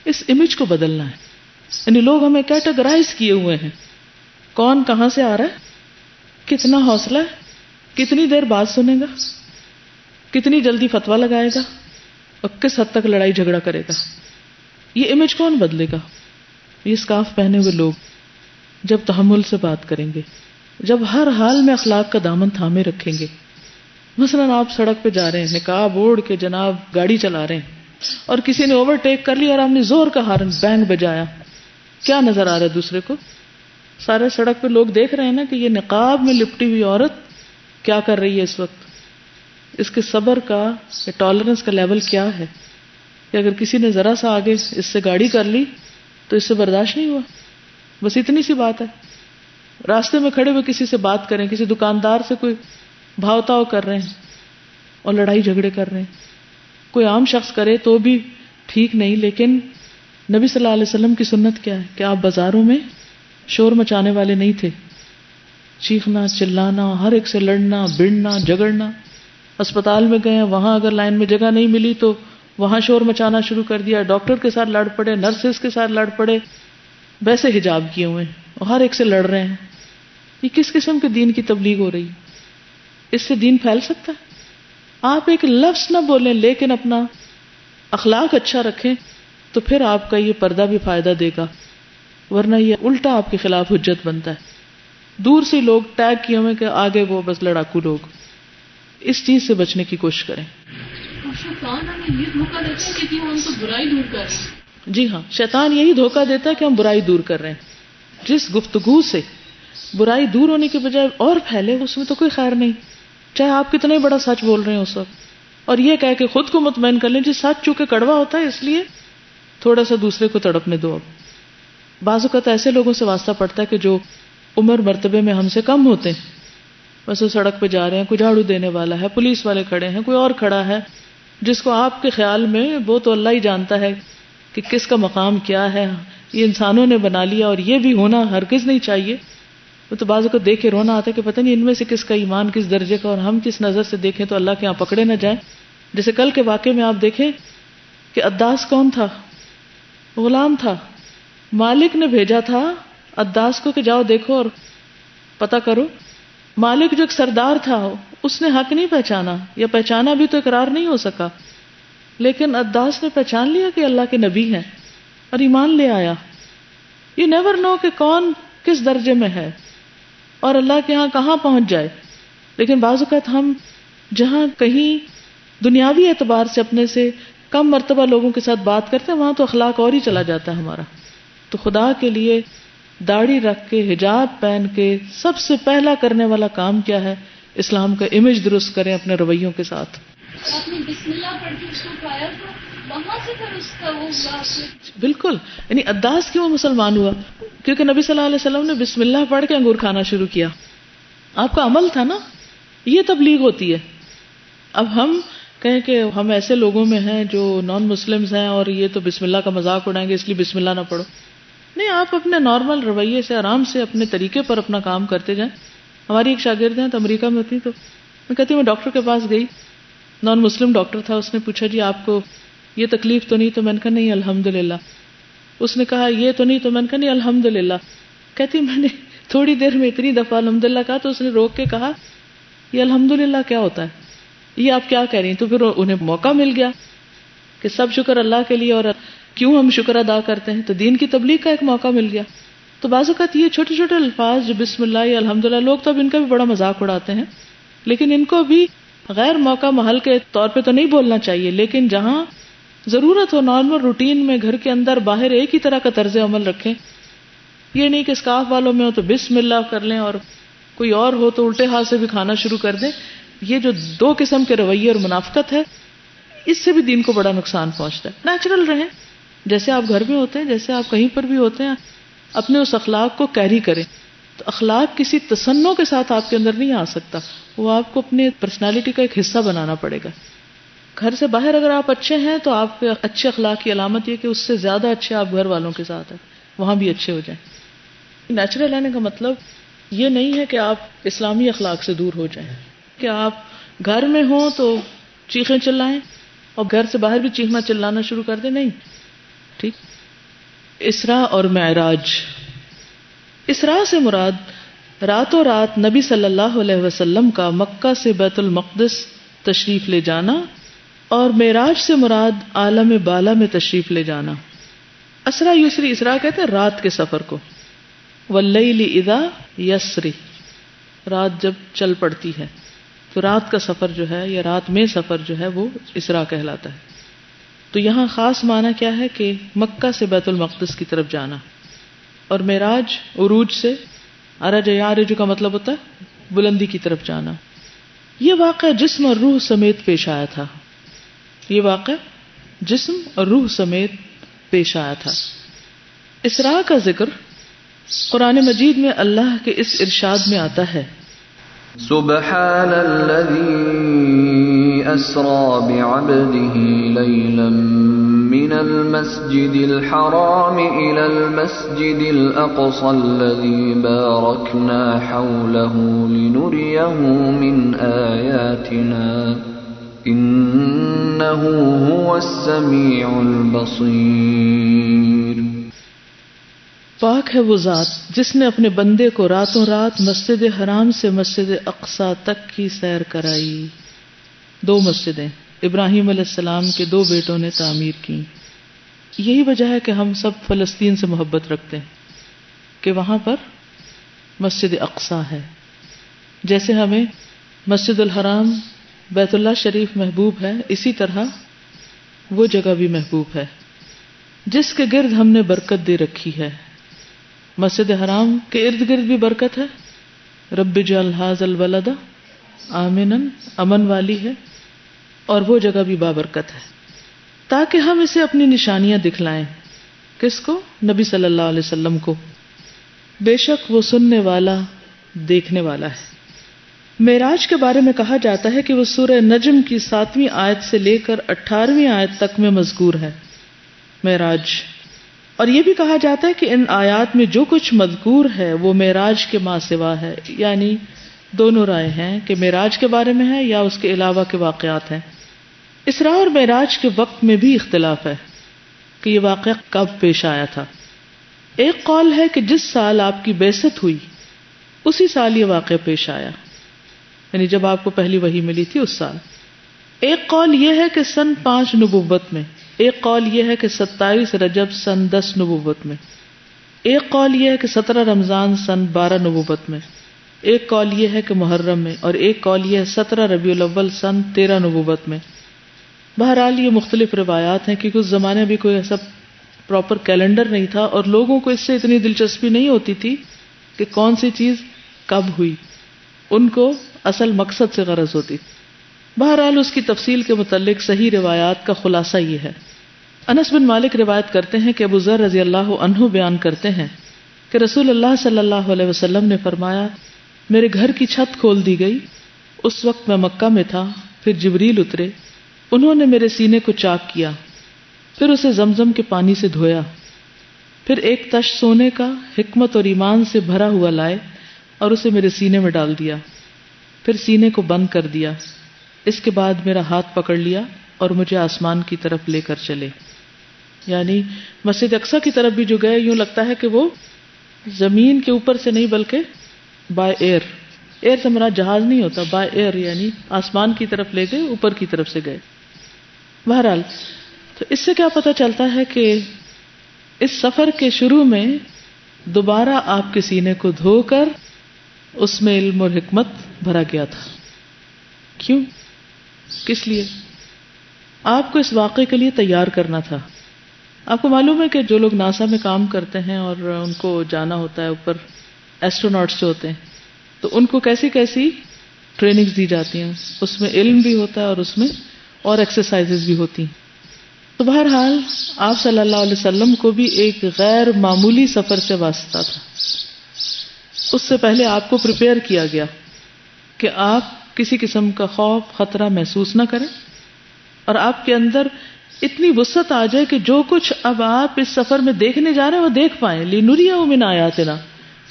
اس امیج کو بدلنا ہے. یعنی لوگ ہمیں کیٹیگرائز کیے ہوئے ہیں. کون کہاں سے آ رہا ہے, کتنا حوصلہ ہے, کتنی دیر بات سنے گا, کتنی جلدی فتویٰ لگائے گا, اور کس حد تک لڑائی جھگڑا کرے گا. یہ امیج کون بدلے گا؟ یہ اسکارف پہنے ہوئے لوگ جب تحمل سے بات کریں گے, جب ہر حال میں اخلاق کا دامن تھامے رکھیں گے. مثلاً آپ سڑک پہ جا رہے ہیں, نقاب اوڑھ کے جناب گاڑی چلا رہے ہیں, اور کسی نے اوور ٹیک کر لی اور آپ نے زور کا ہارن بینگ بجایا. کیا نظر آ رہا ہے دوسرے کو؟ سارے سڑک پہ لوگ دیکھ رہے ہیں نا کہ یہ نقاب میں لپٹی ہوئی عورت کیا کر رہی ہے اس وقت. اس کے صبر کا یا ٹالرنس کا لیول کیا ہے کہ اگر کسی نے ذرا سا آگے اس سے گاڑی کر لی تو اس سے برداشت نہیں ہوا. بس اتنی سی بات ہے. راستے میں کھڑے ہوئے کسی سے بات کریں, کسی دکاندار سے کوئی بھاؤ تاؤ کر رہے ہیں اور لڑائی جھگڑے کر رہے ہیں. کوئی عام شخص کرے تو بھی ٹھیک نہیں, لیکن نبی صلی اللہ علیہ وسلم کی سنت کیا ہے کہ آپ بازاروں میں شور مچانے والے نہیں تھے. چیخنا, چلانا, ہر ایک سے لڑنا, بڑنا, جھگڑنا. اسپتال میں گئے, وہاں اگر لائن میں جگہ نہیں ملی تو وہاں شور مچانا شروع کر دیا, ڈاکٹر کے ساتھ لڑ پڑے, نرسز کے ساتھ لڑ پڑے, ویسے حجاب کیے ہوئے ہیں اور ہر ایک سے لڑ رہے ہیں. یہ کس قسم کے دین کی تبلیغ ہو رہی ہے؟ اس سے دین پھیل سکتا ہے؟ آپ ایک لفظ نہ بولیں لیکن اپنا اخلاق اچھا رکھیں تو پھر آپ کا یہ پردہ بھی فائدہ دے گا, ورنہ یہ الٹا آپ کے خلاف حجت بنتا ہے. دور سے لوگ ٹیگ کیے ہوئے کہ آگے وہ بس لڑاکو لوگ. اس چیز سے بچنے کی کوشش کریں. شیطان ہمیں یہ دھوکہ دیتا ہے کہ ہم تو برائی دور کر رہے ہیں. جی ہاں, شیطان یہی دھوکہ دیتا ہے کہ ہم برائی دور کر رہے ہیں. جس گفتگو سے برائی دور ہونے کے بجائے اور پھیلے اس میں تو کوئی خیر نہیں, چاہے آپ کتنا ہی بڑا سچ بول رہے ہیں اس وقت. اور یہ کہہ کے خود کو مطمئن کر لیں جی سچ چونکہ کڑوا ہوتا ہے اس لیے تھوڑا سا دوسرے کو تڑپنے دو. اب بعض اوقات ایسے لوگوں سے واسطہ پڑتا ہے کہ جو عمر مرتبے میں ہم سے کم ہوتے ہیں, بس وہ سڑک پہ جا رہے ہیں, کوئی جھاڑو دینے والا ہے, پولیس والے کھڑے ہیں, کوئی اور کھڑا ہے جس کو آپ کے خیال میں وہ تو اللہ ہی جانتا ہے کہ کس کا مقام کیا ہے, یہ انسانوں نے بنا لیا اور یہ بھی ہونا ہرگز نہیں چاہیے. وہ تو بعض کو دیکھ کے رونا آتا ہے کہ پتہ نہیں ان میں سے کس کا ایمان کس درجے کا, اور ہم کس نظر سے دیکھیں تو اللہ کے یہاں پکڑے نہ جائیں. جیسے کل کے واقعے میں آپ دیکھیں کہ عداس کون تھا؟ غلام تھا. مالک نے بھیجا تھا عداس کو کہ جاؤ دیکھو اور پتہ کرو. مالک جو ایک سردار تھا اس نے حق نہیں پہچانا, یا پہچانا بھی تو اقرار نہیں ہو سکا, لیکن عداس نے پہچان لیا کہ اللہ کے نبی ہیں اور ایمان لے آیا. یو نیور نو کہ کون کس درجے میں ہے اور اللہ کے ہاں کہاں پہنچ جائے. لیکن بعض اوقات ہم جہاں کہیں دنیاوی اعتبار سے اپنے سے کم مرتبہ لوگوں کے ساتھ بات کرتے ہیں وہاں تو اخلاق اور ہی چلا جاتا ہے ہمارا. تو خدا کے لیے داڑھی رکھ کے حجاب پہن کے سب سے پہلا کرنے والا کام کیا ہے؟ اسلام کا امیج درست کریں اپنے رویوں کے ساتھ. آپ نے بسم اللہ پڑھ کے اس کو کھایا تھا, وہاں سے پھر اس کا وہ بالکل. یعنی عداس کیوں مسلمان ہوا؟ کیونکہ نبی صلی اللہ علیہ وسلم نے بسم اللہ پڑھ کے انگور کھانا شروع کیا. آپ کا عمل تھا نا, یہ تبلیغ ہوتی ہے. اب ہم کہیں کہ ہم ایسے لوگوں میں ہیں جو نان مسلمز ہیں اور یہ تو بسم اللہ کا مذاق اڑائیں گے اس لیے بسم اللہ نہ پڑھو. نہیں, آپ اپنے نارمل رویے سے آرام سے اپنے طریقے پر اپنا کام کرتے جائیں. ہماری ایک شاگرد ہیں تو امریکہ میں ہوتی, تو میں کہتی ہوں میں ڈاکٹر کے پاس گئی, نان مسلم ڈاکٹر تھا. اس نے پوچھا جی آپ کو یہ تکلیف تو نہیں؟ تو میں نے کہا نہیں الحمدللہ. اس نے کہا یہ تو نہیں؟ تو میں نے کہا نہیں الحمدللہ. کہتی میں نے تھوڑی دیر میں اتنی دفعہ الحمدللہ کہا تو اس نے روک کے کہا یہ الحمدللہ کیا ہوتا ہے, یہ آپ کیا کہہ رہی ہیں؟ تو پھر انہیں موقع مل گیا کہ سب شکر اللہ کے لیے, اور کیوں ہم شکر ادا کرتے ہیں, تو دین کی تبلیغ کا ایک موقع مل گیا. تو بعض اوقات یہ چھوٹے چھوٹے الفاظ جو بسم اللہ یا الحمدللہ, لوگ تو اب ان کا بھی بڑا مذاق اڑاتے ہیں, لیکن ان کو بھی غیر موقع محل کے طور پہ تو نہیں بولنا چاہیے, لیکن جہاں ضرورت ہو نارمل روٹین میں گھر کے اندر باہر ایک ہی طرح کا طرز عمل رکھیں. یہ نہیں کہ اسکارف والوں میں ہو تو بسم اللہ کر لیں اور کوئی اور ہو تو الٹے ہاتھ سے بھی کھانا شروع کر دیں. یہ جو دو قسم کے رویے اور منافقت ہے اس سے بھی دین کو بڑا نقصان پہنچتا ہے. نیچرل رہیں, جیسے آپ گھر میں ہوتے ہیں, جیسے آپ کہیں پر بھی ہوتے ہیں, اپنے اس اخلاق کو کیری کریں. تو اخلاق کسی تصنع کے ساتھ آپ کے اندر نہیں آ سکتا, وہ آپ کو اپنے پرسنالٹی کا ایک حصہ بنانا پڑے گا. گھر سے باہر اگر آپ اچھے ہیں تو آپ کے اچھے اخلاق کی علامت یہ کہ اس سے زیادہ اچھے آپ گھر والوں کے ساتھ ہیں, وہاں بھی اچھے ہو جائیں. نیچرل رہنے کا مطلب یہ نہیں ہے کہ آپ اسلامی اخلاق سے دور ہو جائیں, کہ آپ گھر میں ہوں تو چیخیں چلائیں اور گھر سے باہر بھی چیخنا چلانا شروع کر دیں، نہیں. ٹھیک. اسراء اور معراج. اسراء سے مراد راتوں رات نبی صلی اللہ علیہ وسلم کا مکہ سے بیت المقدس تشریف لے جانا، اور معراج سے مراد عالم بالا میں تشریف لے جانا. اسرا یسری، اسراء کہتے ہیں رات کے سفر کو. واللیل اذا یسری، رات جب چل پڑتی ہے، تو رات کا سفر جو ہے یا رات میں سفر جو ہے وہ اسراء کہلاتا ہے. تو یہاں خاص معنی کیا ہے کہ مکہ سے بیت المقدس کی طرف جانا، اور معراج عروج سے عرج یعرج کا مطلب ہوتا ہے بلندی کی طرف جانا. یہ واقعہ جسم اور روح سمیت پیش آیا تھا. یہ واقعہ جسم اور روح سمیت پیش آیا تھا. اسراء کا ذکر قرآن مجید میں اللہ کے اس ارشاد میں آتا ہے، سبحان الذي أسرى بعبده ليلا من المسجد الحرام إلى المسجد الأقصى الذي باركنا حوله لنريه من آياتنا إنه هو السميع البصير. پاک ہے وہ ذات جس نے اپنے بندے کو راتوں رات مسجد حرام سے مسجد اقصی تک کی سیر کرائی. 2 مسجدیں ابراہیم علیہ السلام کے 2 بیٹوں نے تعمیر کی. یہی وجہ ہے کہ ہم سب فلسطین سے محبت رکھتے ہیں کہ وہاں پر مسجد اقصی ہے. جیسے ہمیں مسجد الحرام بیت اللہ شریف محبوب ہے، اسی طرح وہ جگہ بھی محبوب ہے جس کے گرد ہم نے برکت دے رکھی ہے. مسجد حرام کے ارد گرد بھی برکت ہے. رب اجعل ھذا البلد آمنا، امن والی ہے، اور وہ جگہ بھی بابرکت ہے تاکہ ہم اسے اپنی نشانیاں دکھلائیں. کس کو؟ نبی صلی اللہ علیہ وسلم کو. بے شک وہ سننے والا دیکھنے والا ہے. معراج کے بارے میں کہا جاتا ہے کہ وہ سورہ نجم کی 7ویں آیت سے لے کر 18ویں آیت تک میں مذکور ہے معراج. اور یہ بھی کہا جاتا ہے کہ ان آیات میں جو کچھ مذکور ہے وہ معراج کے ما سوا ہے، یعنی دونوں رائے ہیں کہ معراج کے بارے میں ہے یا اس کے علاوہ کے واقعات ہیں. اسراء اور معراج کے وقت میں بھی اختلاف ہے کہ یہ واقعہ کب پیش آیا تھا. ایک قول ہے کہ جس سال آپ کی بعثت ہوئی اسی سال یہ واقعہ پیش آیا، یعنی جب آپ کو پہلی وحی ملی تھی اس سال. ایک قول یہ ہے کہ سن 5 نبوت میں، ایک قول یہ ہے کہ 27 رجب سن 10 نبوت میں، ایک قول یہ ہے کہ 17 رمضان سن 12 نبوت میں، ایک قول یہ ہے کہ محرم میں، اور ایک قول یہ ہے 17 ربیع الاول سن 13 نبوت میں. بہرحال یہ مختلف روایات ہیں کیونکہ اس زمانے بھی کوئی ایسا پراپر کیلنڈر نہیں تھا اور لوگوں کو اس سے اتنی دلچسپی نہیں ہوتی تھی کہ کون سی چیز کب ہوئی، ان کو اصل مقصد سے غرض ہوتی. بہرحال اس کی تفصیل کے متعلق صحیح روایات کا خلاصہ یہ ہے. انس بن مالک روایت کرتے ہیں کہ ابو ذر رضی اللہ عنہ بیان کرتے ہیں کہ رسول اللہ صلی اللہ علیہ وسلم نے فرمایا، میرے گھر کی چھت کھول دی گئی، اس وقت میں مکہ میں تھا، پھر جبریل اترے، انہوں نے میرے سینے کو چاک کیا، پھر اسے زمزم کے پانی سے دھویا، پھر ایک تش سونے کا حکمت اور ایمان سے بھرا ہوا لائے اور اسے میرے سینے میں ڈال دیا، پھر سینے کو بند کر دیا. اس کے بعد میرا ہاتھ پکڑ لیا اور مجھے آسمان کی طرف لے کر چلے. یعنی مسجد اقصیٰ کی طرف بھی جو گئے، یوں لگتا ہے کہ وہ زمین کے اوپر سے نہیں بلکہ بائی ایئر، ایئر سے مراد جہاز نہیں ہوتا، بائی ایئر یعنی آسمان کی طرف لے گئے، اوپر کی طرف سے گئے. بہرحال تو اس سے کیا پتہ چلتا ہے کہ اس سفر کے شروع میں دوبارہ آپ کے سینے کو دھو کر اس میں علم اور حکمت بھرا گیا تھا. کیوں؟ کس لیے؟ آپ کو اس واقعے کے لیے تیار کرنا تھا. آپ کو معلوم ہے کہ جو لوگ ناسا میں کام کرتے ہیں اور ان کو جانا ہوتا ہے اوپر، ایسٹروناٹس جو ہوتے ہیں، تو ان کو کیسی کیسی ٹریننگز دی جاتی ہیں، اس میں علم بھی ہوتا ہے اور اس میں اور ایکسرسائزز بھی ہوتی ہیں. تو بہرحال آپ صلی اللہ علیہ وسلم کو بھی ایک غیر معمولی سفر سے واسطہ تھا. اس سے پہلے آپ کو پریپیئر کیا گیا کہ آپ کسی قسم کا خوف خطرہ محسوس نہ کریں اور آپ کے اندر اتنی وسعت آ جائے کہ جو کچھ اب آپ اس سفر میں دیکھنے جا رہے ہیں وہ دیکھ پائیں. لِنُرِيَهُ مِنْ آيَاتِنَا،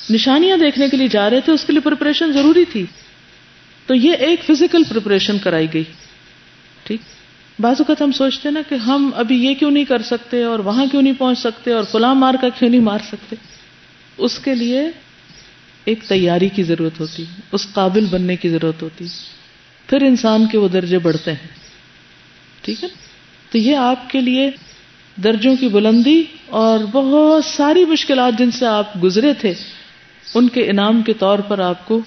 نشانیاں دیکھنے کے لیے جا رہے تھے، اس کے لیے پریپریشن ضروری تھی. تو یہ ایک فزیکل پریپریشن کرائی گئی. ٹھیک. بعض اوقات ہم سوچتے ہیں نا کہ ہم ابھی یہ کیوں نہیں کر سکتے اور وہاں کیوں نہیں پہنچ سکتے اور فلاں مار کا کیوں نہیں مار سکتے. اس کے لیے ایک تیاری کی ضرورت ہوتی، اس قابل بننے کی ضرورت ہوتی، پھر انسان کے وہ درجے بڑھتے ہیں. ٹھیک ہے، تو یہ آپ کے لیے درجوں کی بلندی اور بہت ساری مشکلات جن سے آپ گزرے تھے ان کے انعام کے طور پر آپ کو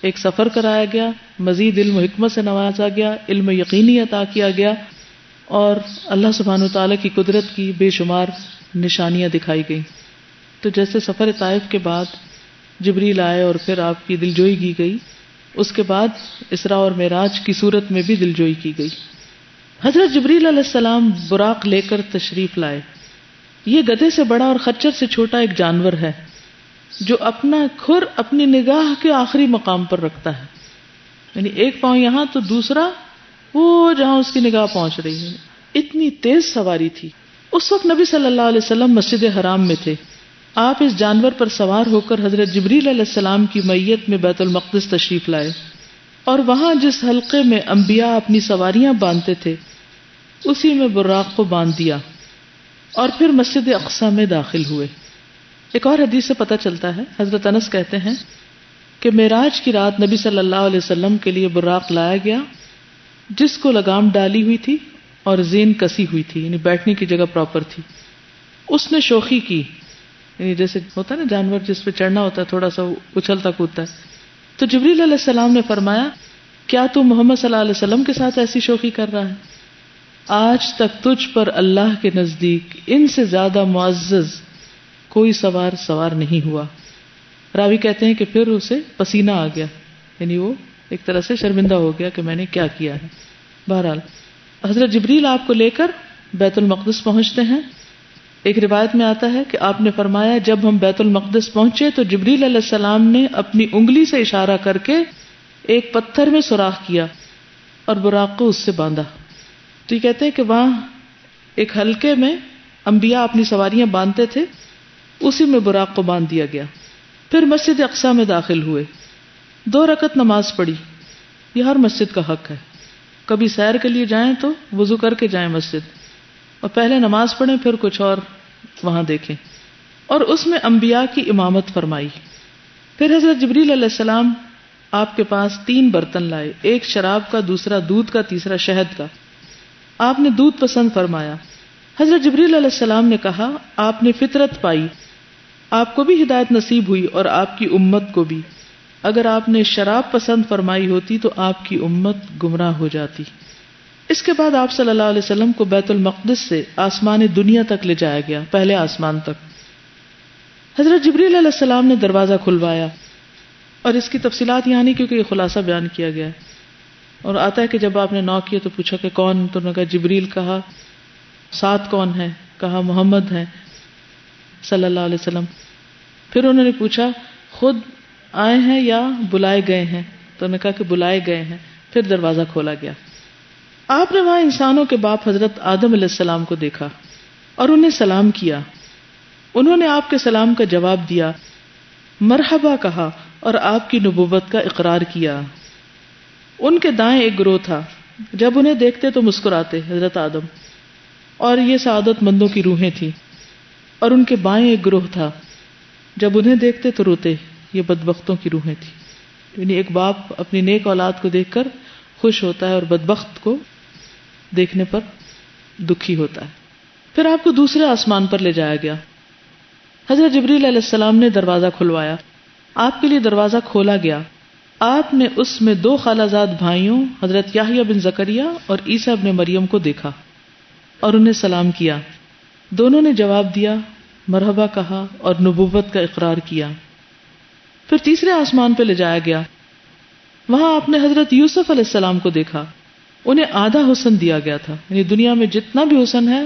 ایک سفر کرایا گیا، مزید علم و حکمت سے نوازا گیا، علم یقینی عطا کیا گیا، اور اللہ سبحانہ و تعالیٰ کی قدرت کی بے شمار نشانیاں دکھائی گئیں. تو جیسے سفر طائف کے بعد جبریل آئے اور پھر آپ کی دلجوئی کی گئی، اس کے بعد اسراء اور معراج کی صورت میں بھی دلجوئی کی گئی. حضرت جبریل علیہ السلام براق لے کر تشریف لائے. یہ گدھے سے بڑا اور خچر سے چھوٹا ایک جانور ہے جو اپنا کھر اپنی نگاہ کے آخری مقام پر رکھتا ہے، یعنی ایک پاؤں یہاں تو دوسرا وہ جہاں اس کی نگاہ پہنچ رہی ہے. اتنی تیز سواری تھی. اس وقت نبی صلی اللہ علیہ وسلم مسجد حرام میں تھے. آپ اس جانور پر سوار ہو کر حضرت جبریل علیہ السلام کی معیت میں بیت المقدس تشریف لائے، اور وہاں جس حلقے میں انبیاء اپنی سواریاں باندھتے تھے اسی میں براق کو باندھ دیا اور پھر مسجد اقصی میں داخل ہوئے. ایک اور حدیث سے پتہ چلتا ہے، حضرت انس کہتے ہیں کہ معراج کی رات نبی صلی اللہ علیہ وسلم کے لیے براق لایا گیا جس کو لگام ڈالی ہوئی تھی اور زین کسی ہوئی تھی، یعنی بیٹھنے کی جگہ پراپر تھی. اس نے شوخی کی، یعنی جیسے ہوتا ہے نا جانور جس پہ چڑھنا ہوتا ہے تھوڑا سا اچھلتا کودتا ہے. تو جبریل علیہ السلام نے فرمایا کیا تو محمد صلی اللہ علیہ وسلم کے ساتھ ایسی شوخی کر رہا ہے؟ آج تک تجھ پر اللہ کے نزدیک ان سے زیادہ معزز کوئی سوار نہیں ہوا. راوی کہتے ہیں کہ پھر اسے پسینہ آ گیا، یعنی وہ ایک طرح سے شرمندہ ہو گیا کہ میں نے کیا کیا ہے. بہرحال حضرت جبریل آپ کو لے کر بیت المقدس پہنچتے ہیں. ایک روایت میں آتا ہے کہ آپ نے فرمایا جب ہم بیت المقدس پہنچے تو جبریل علیہ السلام نے اپنی انگلی سے اشارہ کر کے ایک پتھر میں سوراخ کیا اور براق کو اس سے باندھا. تو یہ کہتے ہیں کہ وہاں ایک حلقے میں انبیاء اپنی سواریاں باندھتے تھے، اسی میں براق کو باندھ دیا گیا. پھر مسجد اقصی میں داخل ہوئے، 2 رکعت نماز پڑھی. یہ ہر مسجد کا حق ہے. کبھی سیر کے لیے جائیں تو وضو کر کے جائیں مسجد، اور پہلے نماز پڑھیں پھر کچھ اور وہاں دیکھیں. اور اس میں انبیاء کی امامت فرمائی. پھر حضرت جبریل علیہ السلام آپ کے پاس 3 برتن لائے، ایک شراب کا، دوسرا دودھ کا، تیسرا شہد کا. آپ نے دودھ پسند فرمایا. حضرت جبریل علیہ السلام نے کہا آپ نے فطرت پائی، آپ کو بھی ہدایت نصیب ہوئی اور آپ کی امت کو بھی. اگر آپ نے شراب پسند فرمائی ہوتی تو آپ کی امت گمراہ ہو جاتی. اس کے بعد آپ صلی اللہ علیہ وسلم کو بیت المقدس سے آسمان دنیا تک لے جایا گیا، پہلے آسمان تک. حضرت جبریل علیہ السلام نے دروازہ کھلوایا، اور اس کی تفصیلات یہاں نہیں کیونکہ یہ خلاصہ بیان کیا گیا ہے. اور آتا ہے کہ جب آپ نے نوک کیا تو پوچھا کہ کون؟ تو انہوں نے کہا جبریل. کہا ساتھ کون ہے؟ کہا محمد ہے صلی اللہ علیہ وسلم. پھر انہوں نے پوچھا خود آئے ہیں یا بلائے گئے ہیں؟ تو انہوں نے کہا کہ بلائے گئے ہیں. پھر دروازہ کھولا گیا. آپ نے وہاں انسانوں کے باپ حضرت آدم علیہ السلام کو دیکھا اور انہیں سلام کیا. انہوں نے آپ کے سلام کا جواب دیا، مرحبا کہا اور آپ کی نبوت کا اقرار کیا. ان کے دائیں ایک گروہ تھا، جب انہیں دیکھتے تو مسکراتے حضرت آدم، اور یہ سعادت مندوں کی روحیں تھیں. اور ان کے بائیں ایک گروہ تھا، جب انہیں دیکھتے تو روتے، یہ بدبختوں کی روحیں تھیں. یعنی ایک باپ اپنی نیک اولاد کو دیکھ کر خوش ہوتا ہے اور بدبخت کو دیکھنے پر دکھی ہوتا ہے. پھر آپ کو دوسرے آسمان پر لے جایا گیا. حضرت جبریل علیہ السلام نے دروازہ کھلوایا، آپ کے لیے دروازہ کھولا گیا. آپ نے اس میں 2 خالہ زاد بھائیوں حضرت یحییٰ بن زکریا اور عیسیٰ ابن مریم کو دیکھا اور انہیں سلام کیا. دونوں نے جواب دیا، مرحبا کہا اور نبوت کا اقرار کیا. پھر تیسرے آسمان پہ لے جایا گیا. وہاں آپ نے حضرت یوسف علیہ السلام کو دیکھا. انہیں آدھا حسن دیا گیا تھا، یعنی دنیا میں جتنا بھی حسن ہے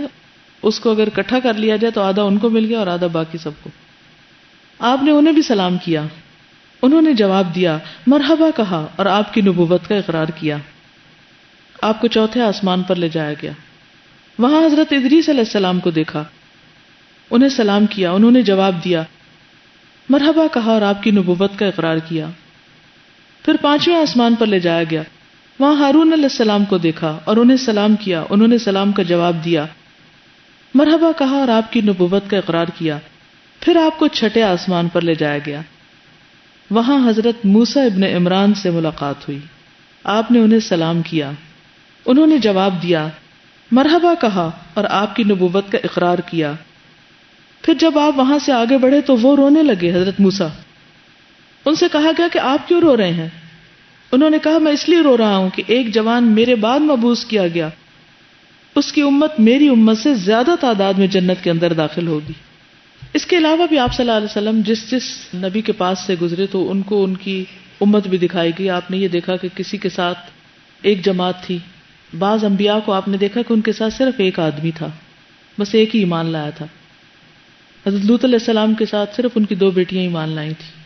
اس کو اگر اکٹھا کر لیا جائے تو آدھا ان کو مل گیا اور آدھا باقی سب کو. آپ نے انہیں بھی سلام کیا. انہوں نے جواب دیا، مرحبا کہا اور آپ کی نبوت کا اقرار کیا. آپ کو چوتھے آسمان پر لے جایا گیا. وہاں حضرت ادریس علیہ السلام کو دیکھا. انہیں سلام کیا. انہوں نے جواب دیا، مرحبا کہا اور آپ کی نبوت کا اقرار کیا. پھر 5ویں آسمان پر لے جایا گیا. وہاں ہارون علیہ السلام کو دیکھا اور انہیں سلام کیا. انہوں نے سلام کا جواب دیا, مرحبا کہا اور آپ کی نبوت کا اقرار کیا. پھر آپ کو چھٹے آسمان پر لے جایا گیا. وہاں حضرت موسیٰ ابن عمران سے ملاقات ہوئی. آپ نے انہیں سلام کیا. انہوں نے جواب دیا, مرحبا کہا اور آپ کی نبوت کا اقرار کیا. پھر جب آپ وہاں سے آگے بڑھے تو وہ رونے لگے. حضرت موسیٰ, ان سے کہا گیا کہ آپ کیوں رو رہے ہیں؟ انہوں نے کہا, میں اس لیے رو رہا ہوں کہ ایک جوان میرے بعد مبعوث کیا گیا, اس کی امت میری امت سے زیادہ تعداد میں جنت کے اندر داخل ہوگی. اس کے علاوہ بھی آپ صلی اللہ علیہ وسلم جس نبی کے پاس سے گزرے تو ان کو ان کی امت بھی دکھائی گئی. آپ نے یہ دیکھا کہ کسی کے ساتھ ایک جماعت تھی. بعض انبیاء کو آپ نے دیکھا کہ ان کے ساتھ صرف ایک آدمی تھا, بس ایک ہی ایمان لایا تھا. حضرت لوط علیہ السلام کے ساتھ صرف ان کی 2 بیٹیاں ایمان لائی تھیں.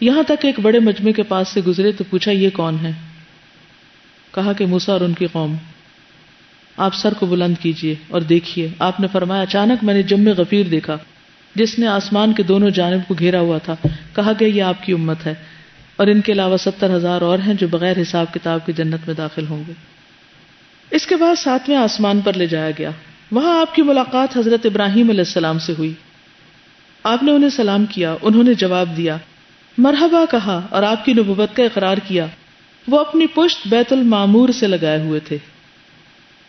یہاں تک ایک بڑے مجمع کے پاس سے گزرے تو پوچھا, یہ کون ہے؟ کہا کہ موسیٰ اور ان کی قوم. آپ سر کو بلند کیجئے اور دیکھیے. آپ نے فرمایا, اچانک میں نے جم غفیر دیکھا جس نے آسمان کے دونوں جانب کو گھیرا ہوا تھا. کہا گیا یہ آپ کی امت ہے, اور ان کے علاوہ 70,000 اور ہیں جو بغیر حساب کتاب کی جنت میں داخل ہوں گے. اس کے بعد 7ویں آسمان پر لے جایا گیا. وہاں آپ کی ملاقات حضرت ابراہیم علیہ السلام سے ہوئی. آپ نے انہیں سلام کیا. انہوں نے جواب دیا, مرحبا کہا اور آپ کی نبوت کا اقرار کیا. وہ اپنی پشت بیت المعمور سے لگائے ہوئے تھے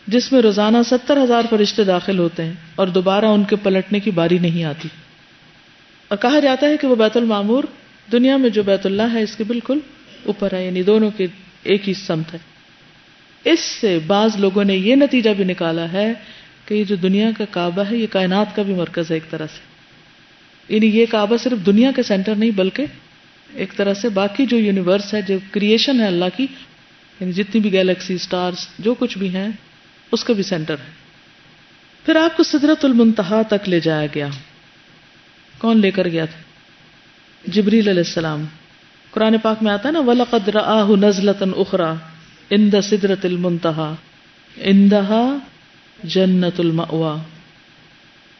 جس میں روزانہ 70,000 فرشتے داخل ہوتے ہیں اور دوبارہ ان کے پلٹنے کی باری نہیں آتی. اور کہا جاتا ہے کہ وہ بیت المعمور دنیا میں جو بیت اللہ ہے اس کے بالکل اوپر ہے, یعنی دونوں کے ایک ہی سمت ہے. اس سے بعض لوگوں نے یہ نتیجہ بھی نکالا ہے کہ یہ جو دنیا کا کعبہ ہے یہ کائنات کا بھی مرکز ہے ایک طرح سے. یعنی یہ کعبہ صرف دنیا کے سینٹر نہیں بلکہ ایک طرح سے باقی جو یونیورس ہے, جو کریشن ہے اللہ کی, یعنی جتنی بھی گیلیکسی, سٹارز, جو کچھ بھی ہیں اس کا بھی سینٹر ہے. پھر آپ کو سدرۃ المنتہا تک لے جایا گیا. کون لے کر گیا تھا؟ جبریل علیہ السلام. قرآن پاک میں آتا ہے نا, وَلَقَدْ رَآهُ نَزْلَةً أُخْرَى عِنْدَ سِدْرَةِ الْمُنتَهَى عِنْدَهَا جَنَّةُ الْمَأْوَى.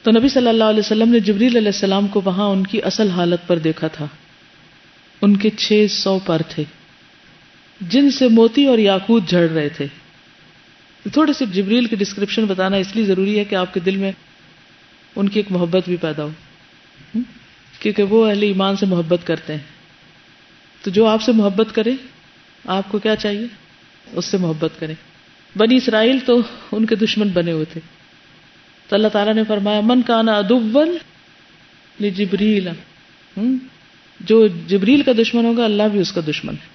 تو نبی صلی اللہ علیہ وسلم نے جبریل علیہ السلام کو وہاں ان کی اصل حالت پر دیکھا تھا. ان کے 600 پر تھے جن سے موتی اور یاقوت جھڑ رہے تھے. تھوڑی سی جبریل کی ڈسکرپشن بتانا اس لیے ضروری ہے کہ آپ کے دل میں ان کی ایک محبت بھی پیدا ہو, کیونکہ وہ اہل ایمان سے محبت کرتے ہیں. تو جو آپ سے محبت کرے آپ کو کیا چاہیے؟ اس سے محبت کریں. بنی اسرائیل تو ان کے دشمن بنے ہوئے تھے, تو اللہ تعالیٰ نے فرمایا, من کان عدوا لجبریل, جو جبریل کا دشمن ہوگا اللہ بھی اس کا دشمن ہے.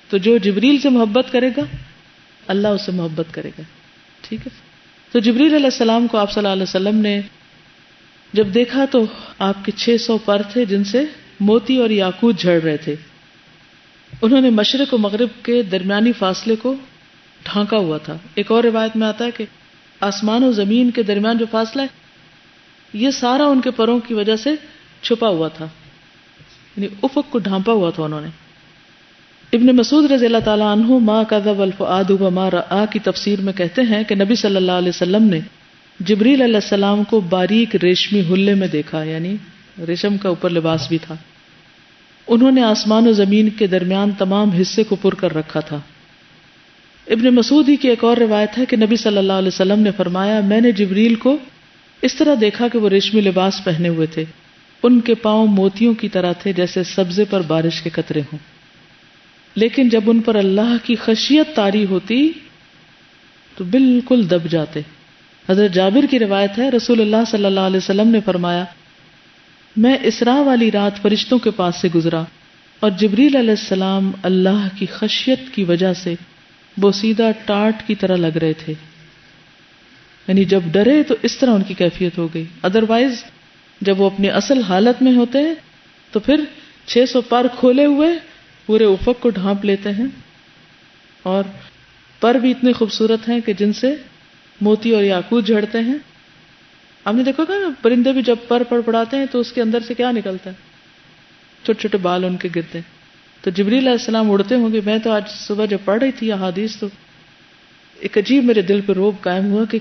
تو جو جبریل سے محبت کرے گا اللہ اس سے محبت کرے گا. ٹھیک ہے. تو جبریل علیہ السلام کو آپ صلی اللہ علیہ وسلم نے جب دیکھا تو آپ کے 600 پر تھے جن سے موتی اور یاقوت جھڑ رہے تھے. انہوں نے مشرق و مغرب کے درمیانی فاصلے کو ڈھانکا ہوا تھا. ایک اور روایت میں آتا ہے کہ آسمان و زمین کے درمیان جو فاصلہ ہے یہ سارا ان کے پروں کی وجہ سے چھپا ہوا تھا, یعنی افق کو ڈھانپا ہوا تھا انہوں نے. ابن مسعود رضی اللہ تعالیٰ عنہ ما کذب الفؤاد وما رأى کی تفسیر میں کہتے ہیں کہ نبی صلی اللہ علیہ وسلم نے جبریل علیہ السلام کو باریک ریشمی حلے میں دیکھا, یعنی ریشم کا اوپر لباس بھی تھا. انہوں نے آسمان و زمین کے درمیان تمام حصے کو پر کر رکھا تھا. ابن مسعود ہی کی ایک اور روایت ہے کہ نبی صلی اللہ علیہ وسلم نے فرمایا, میں نے جبریل کو اس طرح دیکھا کہ وہ ریشمی لباس پہنے ہوئے تھے. ان کے پاؤں موتیوں کی طرح تھے جیسے سبزے پر بارش کے قطرے ہوں, لیکن جب ان پر اللہ کی خشیت طاری ہوتی تو بالکل دب جاتے. حضرت جابر کی روایت ہے, رسول اللہ صلی اللہ علیہ وسلم نے فرمایا, میں اسراء والی رات فرشتوں کے پاس سے گزرا اور جبریل علیہ السلام اللہ کی خشیت کی وجہ سے بوسیدہ ٹاٹ کی طرح لگ رہے تھے. یعنی جب ڈرے تو اس طرح ان کی کیفیت ہو گئی. ادروائز جب وہ اپنی اصل حالت میں ہوتے ہیں تو پھر 600 پر کھولے ہوئے پورے افق کو ڈھانپ لیتے ہیں, اور پر بھی اتنے خوبصورت ہیں کہ جن سے موتی اور یاقوت جھڑتے ہیں. آپ نے دیکھا نا پرندے بھی جب پر پڑاتے ہیں تو اس کے اندر سے کیا نکلتا ہے؟ چھوٹے چھوٹے بال ان کے گرتے ہیں. تو جبریل علیہ السلام اڑتے ہوں گے. میں تو آج صبح جب پڑھ رہی تھی احادیث تو ایک عجیب میرے دل پہ روب قائم ہوا کہ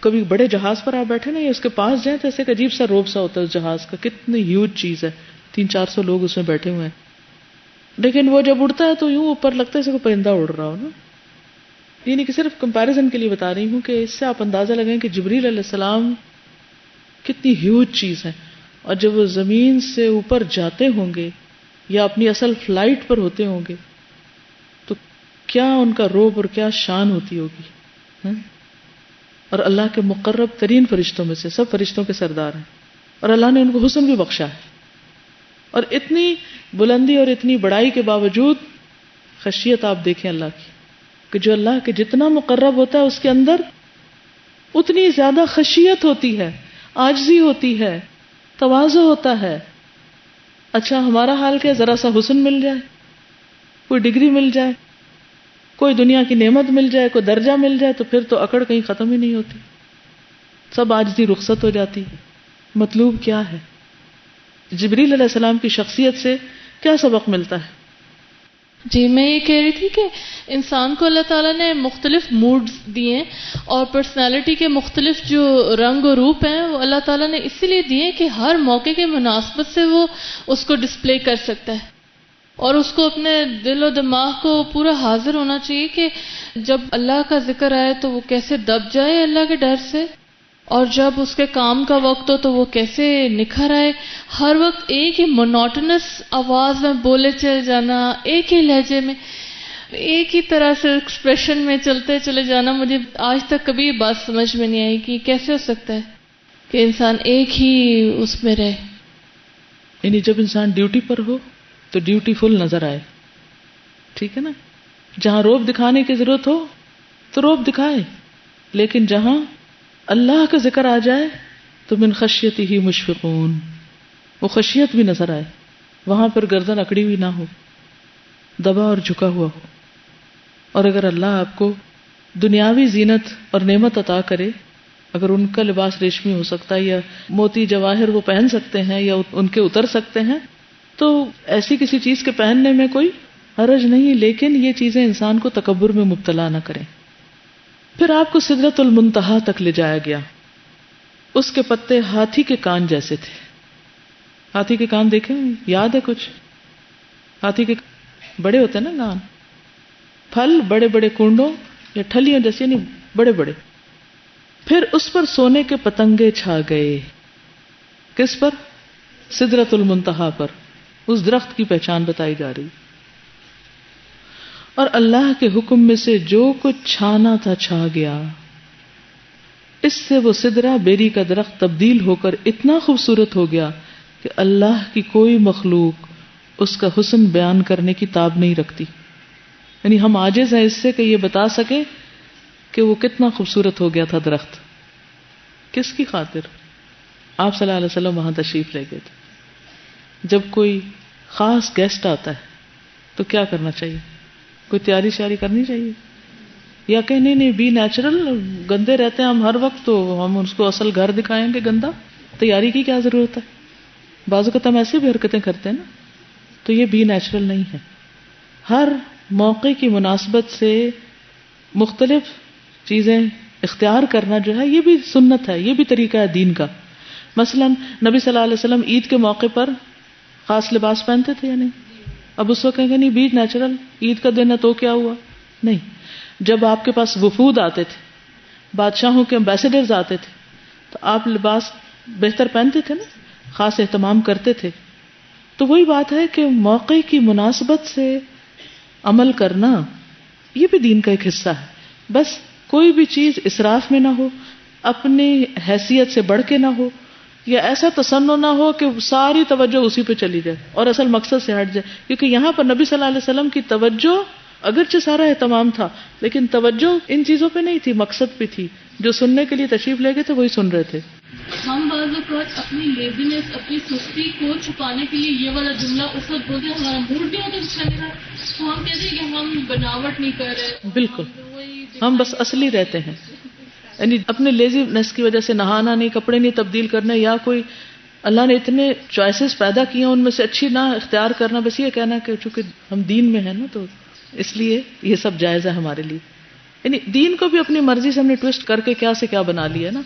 کبھی بڑے جہاز پر آپ بیٹھے نا, یا اس کے پاس جائیں تو ایسے ایک عجیب سا روب سا ہوتا ہے اس جہاز کا. کتنی ہیوج چیز ہے, 300-400 لوگ اس میں بیٹھے ہوئے ہیں. لیکن وہ جب اڑتا ہے تو یوں اوپر لگتا ہے جیسے کوئی پرندہ اڑ رہا ہو نا. یعنی کہ صرف کمپیریزن کے لیے بتا رہی ہوں کہ اس سے آپ اندازہ لگائیں کہ جبریل علیہ السلام کتنی ہیوج چیز ہے, اور جب وہ زمین سے اوپر جاتے ہوں گے یا اپنی اصل فلائٹ پر ہوتے ہوں گے تو کیا ان کا روب اور کیا شان ہوتی ہوگی. اور اللہ کے مقرب ترین فرشتوں میں سے, سب فرشتوں کے سردار ہیں, اور اللہ نے ان کو حسن بھی بخشا ہے. اور اتنی بلندی اور اتنی بڑائی کے باوجود خشیت آپ دیکھیں اللہ کی, کہ جو اللہ کے جتنا مقرب ہوتا ہے اس کے اندر اتنی زیادہ خشیت ہوتی ہے, عاجزی ہوتی ہے, تواضع ہوتا ہے. اچھا ہمارا حال کیا, ذرا سا حسن مل جائے, کوئی ڈگری مل جائے, کوئی دنیا کی نعمت مل جائے, کوئی درجہ مل جائے, تو پھر تو اکڑ کہیں ختم ہی نہیں ہوتی, سب عاجزی رخصت ہو جاتی. مطلوب کیا ہے؟ جبریل علیہ السلام کی شخصیت سے کیا سبق ملتا ہے؟ جی میں یہ کہہ رہی تھی کہ انسان کو اللہ تعالیٰ نے مختلف موڈز دیے ہیں, اور پرسنالٹی کے مختلف جو رنگ و روپ ہیں وہ اللہ تعالیٰ نے اسی لیے دیے ہیں کہ ہر موقع کے مناسبت سے وہ اس کو ڈسپلے کر سکتا ہے, اور اس کو اپنے دل و دماغ کو پورا حاضر ہونا چاہیے کہ جب اللہ کا ذکر آئے تو وہ کیسے دب جائے اللہ کے ڈر سے, اور جب اس کے کام کا وقت ہو تو وہ کیسے نکھر آئے. ہر وقت ایک ہی مونوٹنس آواز میں بولے چلے جانا, ایک ہی لہجے میں, ایک ہی طرح سے ایکسپریشن میں چلتے چلے جانا, مجھے آج تک کبھی یہ بات سمجھ میں نہیں آئی کہ کیسے ہو سکتا ہے کہ انسان ایک ہی اس میں رہے. یعنی جب انسان ڈیوٹی پر ہو تو ڈیوٹی فل نظر آئے, ٹھیک ہے نا, جہاں روب دکھانے کی ضرورت ہو تو روب دکھائے, لیکن جہاں اللہ کا ذکر آ جائے تو من خشیتہ ہی مشفقون, وہ خشیت بھی نظر آئے, وہاں پر گردن اکڑی ہوئی نہ ہو, دبا اور جھکا ہوا ہو. اور اگر اللہ آپ کو دنیاوی زینت اور نعمت عطا کرے, اگر ان کا لباس ریشمی ہو سکتا ہے یا موتی جواہر وہ پہن سکتے ہیں یا ان کے اتر سکتے ہیں, تو ایسی کسی چیز کے پہننے میں کوئی حرج نہیں, لیکن یہ چیزیں انسان کو تکبر میں مبتلا نہ کریں. پھر آپ کو سدرۃ المنتہا تک لے جایا گیا. اس کے پتے ہاتھی کے کان جیسے تھے. ہاتھی کے کان دیکھیں, یاد ہے کچھ؟ ہاتھی کے بڑے ہوتے ہیں نا کان, پھل بڑے بڑے کنڈوں یا ٹھلیوں جیسے, نہیں بڑے بڑے. پھر اس پر سونے کے پتنگے چھا گئے. کس پر؟ سدرۃ المنتہا پر. اس درخت کی پہچان بتائی جا رہی. اور اللہ کے حکم میں سے جو کچھ چھانا تھا چھا گیا. اس سے وہ سدرہ بیری کا درخت تبدیل ہو کر اتنا خوبصورت ہو گیا کہ اللہ کی کوئی مخلوق اس کا حسن بیان کرنے کی تاب نہیں رکھتی. یعنی ہم عاجز ہیں اس سے کہ یہ بتا سکیں کہ وہ کتنا خوبصورت ہو گیا تھا درخت. کس کی خاطر؟ آپ صلی اللہ علیہ وسلم وہاں تشریف لے گئے تھے. جب کوئی خاص گیسٹ آتا ہے تو کیا کرنا چاہیے؟ کوئی تیاری شیاری کرنی چاہیے, یا کہ نہیں بی نیچرل, گندے رہتے ہیں ہم ہر وقت تو ہم اس کو اصل گھر دکھائیں گے گندا, تیاری کی کیا ضرورت ہے؟ بعض اوقات ہم ایسی بھی حرکتیں کرتے ہیں نا, تو یہ بی نیچرل نہیں ہے. ہر موقع کی مناسبت سے مختلف چیزیں اختیار کرنا جو ہے یہ بھی سنت ہے, یہ بھی طریقہ ہے دین کا. مثلا نبی صلی اللہ علیہ وسلم عید کے موقع پر خاص لباس پہنتے تھے یا نہیں؟ اب اس وقت کہیں گے نہیں بی نیچرل, عید کا دن ہے تو کیا ہوا؟ نہیں. جب آپ کے پاس وفود آتے تھے, بادشاہوں کے امبیسڈرز آتے تھے, تو آپ لباس بہتر پہنتے تھے نا, خاص اہتمام کرتے تھے. تو وہی بات ہے کہ موقع کی مناسبت سے عمل کرنا یہ بھی دین کا ایک حصہ ہے. بس کوئی بھی چیز اسراف میں نہ ہو, اپنی حیثیت سے بڑھ کے نہ ہو, یا ایسا تصنع نہ ہو کہ ساری توجہ اسی پہ چلی جائے اور اصل مقصد سے ہٹ جائے. کیونکہ یہاں پر نبی صلی اللہ علیہ وسلم کی توجہ اگرچہ سارا اہتمام تھا, لیکن توجہ ان چیزوں پہ نہیں تھی, مقصد پہ تھی. جو سننے کے لیے تشریف لے گئے تھے وہی سن رہے تھے. ہم بعض اوقات اپنی لیزینس, اپنی سستی کو چھپانے کے لیے یہ والا جملہ اس وقت بولتے ہیں, ہمارا موڈ بھی ہوتا ہے تو ہم کہتے ہیں کہ ہم بناوٹ نہیں کر رہے. بالکل, ہم بس اصلی رہتے ہیں. یعنی اپنے لیزینس کی وجہ سے نہانا نہیں, کپڑے نہیں تبدیل کرنے, یا کوئی اللہ نے اتنے چوائسیز پیدا کی ہیں ان میں سے اچھی نہ اختیار کرنا, بس یہ کہنا کہ چونکہ ہم دین میں ہیں نا تو اس لیے یہ سب جائز ہے ہمارے لیے. یعنی دین کو بھی اپنی مرضی سے ہم نے ٹویسٹ کر کے کیا سے کیا بنا لیا نا.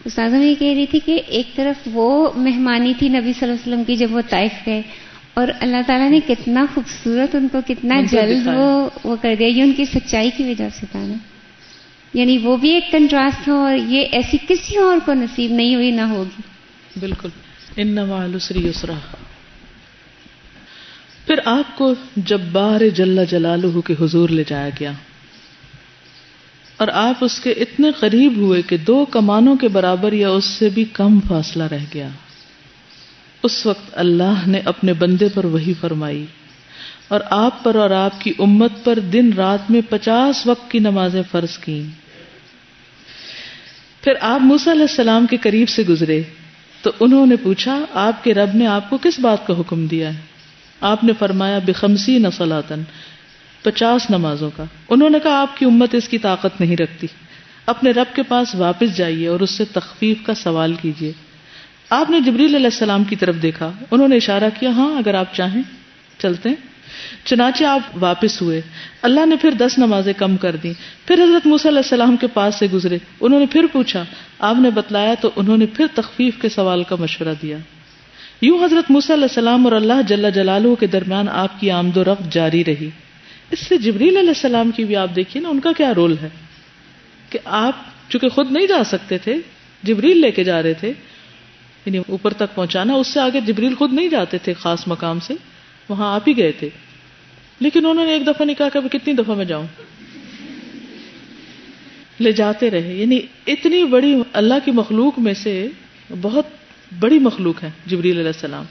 استاذہ میں یہ کہہ رہی تھی کہ ایک طرف وہ مہمانی تھی نبی صلی اللہ علیہ وسلم کی جب وہ طائف گئے, اور اللہ تعالیٰ نے کتنا خوبصورت ان کو کتنا جلد وہ کر دیا. یہ ان کی سچائی کی وجہ سے تھا نا. یعنی وہ بھی ایک کنٹراسٹ تھا اور یہ ایسی کسی اور کو نصیب نہیں ہوئی نہ ہوگی. بالکل. ان مع العسر یسرا. پھر آپ کو جبار جل جلالہ کے حضور لے جایا گیا اور آپ اس کے اتنے قریب ہوئے کہ 2 کمانوں کے برابر یا اس سے بھی کم فاصلہ رہ گیا. اس وقت اللہ نے اپنے بندے پر وحی فرمائی اور آپ پر اور آپ کی امت پر دن رات میں 50 وقت کی نمازیں فرض کیں. پھر آپ موسیٰ علیہ السلام کے قریب سے گزرے تو انہوں نے پوچھا آپ کے رب نے آپ کو کس بات کا حکم دیا ہے؟ آپ نے فرمایا ب50 صلاۃ، 50 نمازوں کا. انہوں نے کہا آپ کی امت اس کی طاقت نہیں رکھتی، اپنے رب کے پاس واپس جائیے اور اس سے تخفیف کا سوال کیجیے. آپ نے جبریل علیہ السلام کی طرف دیکھا، انہوں نے اشارہ کیا ہاں اگر آپ چاہیں چلتے ہیں. چنانچہ آپ واپس ہوئے. اللہ نے پھر 10 نمازیں کم کر دیں. پھر حضرت موسیٰ علیہ السلام کے پاس سے گزرے، انہوں نے پھر پوچھا، آپ نے بتلایا تو انہوں نے پھر تخفیف کے سوال کا مشورہ دیا. یوں حضرت موسیٰ علیہ السلام اور اللہ جل جلالہ کے درمیان آپ کی آمد و رفت جاری رہی. اس سے جبریل علیہ السلام کی بھی آپ دیکھیے نا، ان کا کیا رول ہے کہ آپ چونکہ خود نہیں جا سکتے تھے، جبریل لے کے جا رہے تھے، یعنی اوپر تک پہنچانا. اس سے آگے جبریل خود نہیں جاتے تھے خاص مقام سے، وہاں آپ ہی گئے تھے. لیکن انہوں نے ایک دفعہ نہیں کہا کہ کتنی دفعہ میں جاؤں، لے جاتے رہے. یعنی اتنی بڑی اللہ کی مخلوق میں سے بہت بڑی مخلوق ہے جبریل علیہ السلام،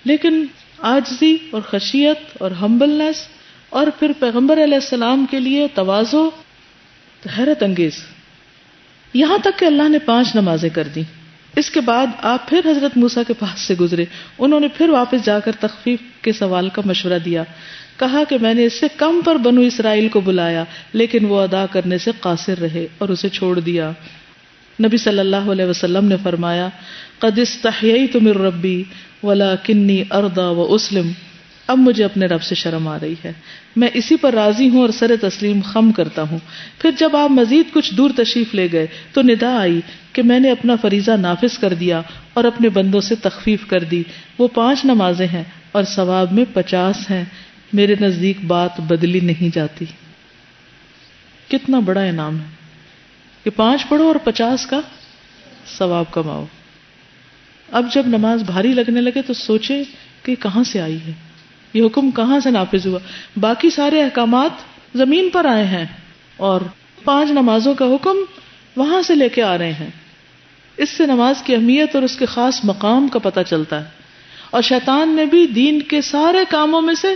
لیکن عاجزی اور خشیت اور ہمبلنس اور پھر پیغمبر علیہ السلام کے لیے تواضع حیرت انگیز. یہاں تک کہ اللہ نے 5 نمازیں کر دی. اس کے بعد آپ پھر حضرت موسیٰ کے پاس سے گزرے. انہوں نے پھر واپس جا کر تخفیف کے سوال کا مشورہ دیا. کہا کہ میں نے اس سے کم پر بنو اسرائیل کو بلایا لیکن وہ ادا کرنے سے قاصر رہے اور اسے چھوڑ دیا. نبی صلی اللہ علیہ وسلم نے فرمایا قد استحییت من ربی ولکنی ارضی واسلم. اب مجھے اپنے رب سے شرم آ رہی ہے، میں اسی پر راضی ہوں اور سر تسلیم خم کرتا ہوں. پھر جب آپ مزید کچھ دور تشریف لے گئے تو ندا آئی کہ میں نے اپنا فریضہ نافذ کر دیا اور اپنے بندوں سے تخفیف کر دی. وہ 5 نمازیں ہیں اور ثواب میں 50 ہیں. میرے نزدیک بات بدلی نہیں جاتی. کتنا بڑا انعام ہے کہ 5 پڑھو اور 50 کا ثواب کماؤ. اب جب نماز بھاری لگنے لگے تو سوچے کہ کہاں سے آئی ہے، یہ حکم کہاں سے نافذ ہوا. باقی سارے احکامات زمین پر آئے ہیں اور 5 نمازوں کا حکم وہاں سے لے کے آ رہے ہیں. اس سے نماز کی اہمیت اور اس کے خاص مقام کا پتہ چلتا ہے. اور شیطان نے بھی دین کے سارے کاموں میں سے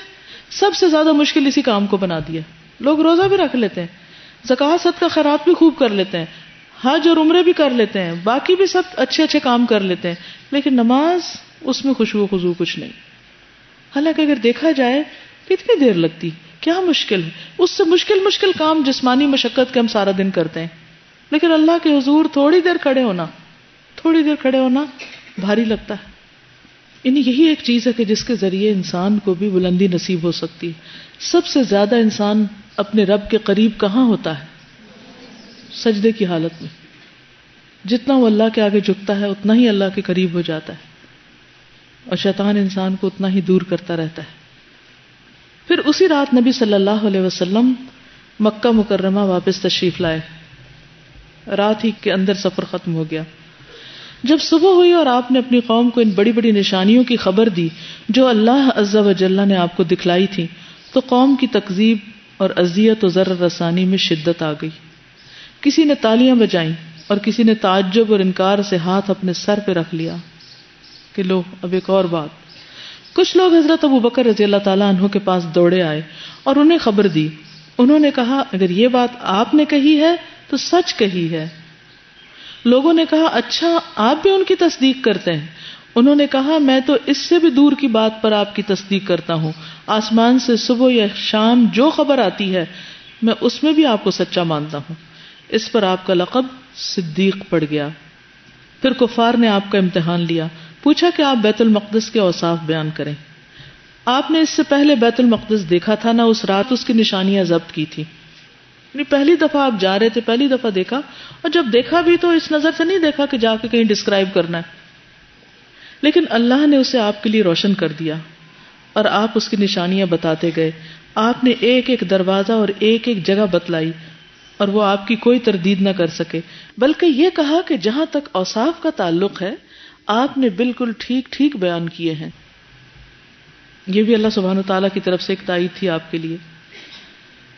سب سے زیادہ مشکل اسی کام کو بنا دیا. لوگ روزہ بھی رکھ لیتے ہیں، زکوٰۃ صدقہ خیرات بھی خوب کر لیتے ہیں، حج اور عمرے بھی کر لیتے ہیں، باقی بھی سب اچھے اچھے کام کر لیتے ہیں، لیکن نماز اس میں خشوع و خضوع کچھ نہیں. حالانکہ اگر دیکھا جائے کتنی دیر لگتی، کیا مشکل ہے. اس سے مشکل کام جسمانی مشقت کے ہم سارا دن کرتے ہیں، لیکن اللہ کے حضور تھوڑی دیر کھڑے ہونا بھاری لگتا ہے. یعنی یہی ایک چیز ہے کہ جس کے ذریعے انسان کو بھی بلندی نصیب ہو سکتی ہے. سب سے زیادہ انسان اپنے رب کے قریب کہاں ہوتا ہے؟ سجدے کی حالت میں. جتنا وہ اللہ کے آگے جھکتا ہے اتنا ہی اللہ کے قریب ہو جاتا ہے اور شیطان انسان کو اتنا ہی دور کرتا رہتا ہے. پھر اسی رات نبی صلی اللہ علیہ وسلم مکہ مکرمہ واپس تشریف لائے. رات ہی کے اندر سفر ختم ہو گیا. جب صبح ہوئی اور آپ نے اپنی قوم کو ان بڑی بڑی نشانیوں کی خبر دی جو اللہ عز و جل نے آپ کو دکھلائی تھی تو قوم کی تکذیب اور اذیت و ضرر رسانی میں شدت آ گئی. کسی نے تالیاں بجائیں اور کسی نے تعجب اور انکار سے ہاتھ اپنے سر پہ رکھ لیا کہ لو اب ایک اور بات. کچھ لوگ حضرت ابوبکر رضی اللہ تعالیٰ عنہ کے پاس دوڑے آئے اور انہیں خبر دی. انہوں نے کہا اگر یہ بات آپ نے کہی ہے تو سچ کہی ہے. لوگوں نے کہا اچھا آپ بھی ان کی تصدیق کرتے ہیں؟ انہوں نے کہا میں تو اس سے بھی دور کی بات پر آپ کی تصدیق کرتا ہوں. آسمان سے صبح یا شام جو خبر آتی ہے میں اس میں بھی آپ کو سچا مانتا ہوں. اس پر آپ کا لقب صدیق پڑ گیا. پھر کفار نے آپ کا امتحان لیا، پوچھا کہ آپ بیت المقدس کے اوصاف بیان کریں. آپ نے اس سے پہلے بیت المقدس دیکھا تھا نہ اس رات اس کی نشانیاں ضبط کی تھی. یعنی پہلی دفعہ آپ جا رہے تھے، پہلی دفعہ دیکھا، اور جب دیکھا بھی تو اس نظر سے نہیں دیکھا کہ جا کے کہیں ڈسکرائب کرنا ہے، لیکن اللہ نے اسے آپ کے لیے روشن کر دیا. اور آپ اس کی نشانیاں بتاتے گئے. آپ نے ایک ایک دروازہ اور ایک ایک جگہ بتلائی اور وہ آپ کی کوئی تردید نہ کر سکے، بلکہ یہ کہا کہ جہاں تک اوصاف کا تعلق ہے آپ نے بالکل ٹھیک ٹھیک بیان کیے ہیں. یہ بھی اللہ سبحانہ وتعالیٰ کی طرف سے ایک تائید تھی آپ کے لیے.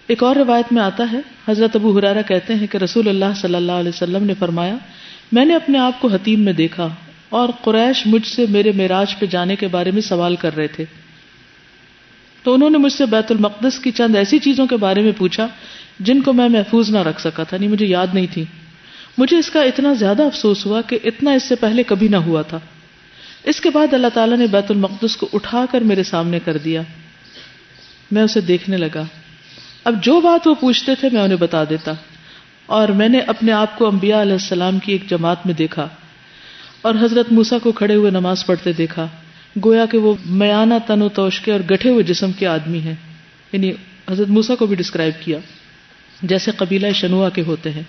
ایک اور روایت میں آتا ہے، حضرت ابو ہریرہ کہتے ہیں کہ رسول اللہ صلی اللہ علیہ وسلم نے فرمایا، میں نے اپنے آپ کو حتیم میں دیکھا اور قریش مجھ سے میرے معراج پہ جانے کے بارے میں سوال کر رہے تھے، تو انہوں نے مجھ سے بیت المقدس کی چند ایسی چیزوں کے بارے میں پوچھا جن کو میں محفوظ نہ رکھ سکا تھا، مجھے یاد نہیں تھی. مجھے اس کا اتنا زیادہ افسوس ہوا کہ اتنا اس سے پہلے کبھی نہ ہوا تھا. اس کے بعد اللہ تعالیٰ نے بیت المقدس کو اٹھا کر میرے سامنے کر دیا. میں اسے دیکھنے لگا. اب جو بات وہ پوچھتے تھے میں انہیں بتا دیتا، اور میں نے اپنے آپ کو انبیاء علیہ السلام کی ایک جماعت میں دیکھا اور حضرت موسیٰ کو کھڑے ہوئے نماز پڑھتے دیکھا، گویا کہ وہ میانہ تن و توشکے اور گٹھے ہوئے جسم کے آدمی ہیں. یعنی حضرت موسیٰ کو بھی ڈسکرائب کیا جیسے قبیلہ شنوہ کے ہوتے ہیں.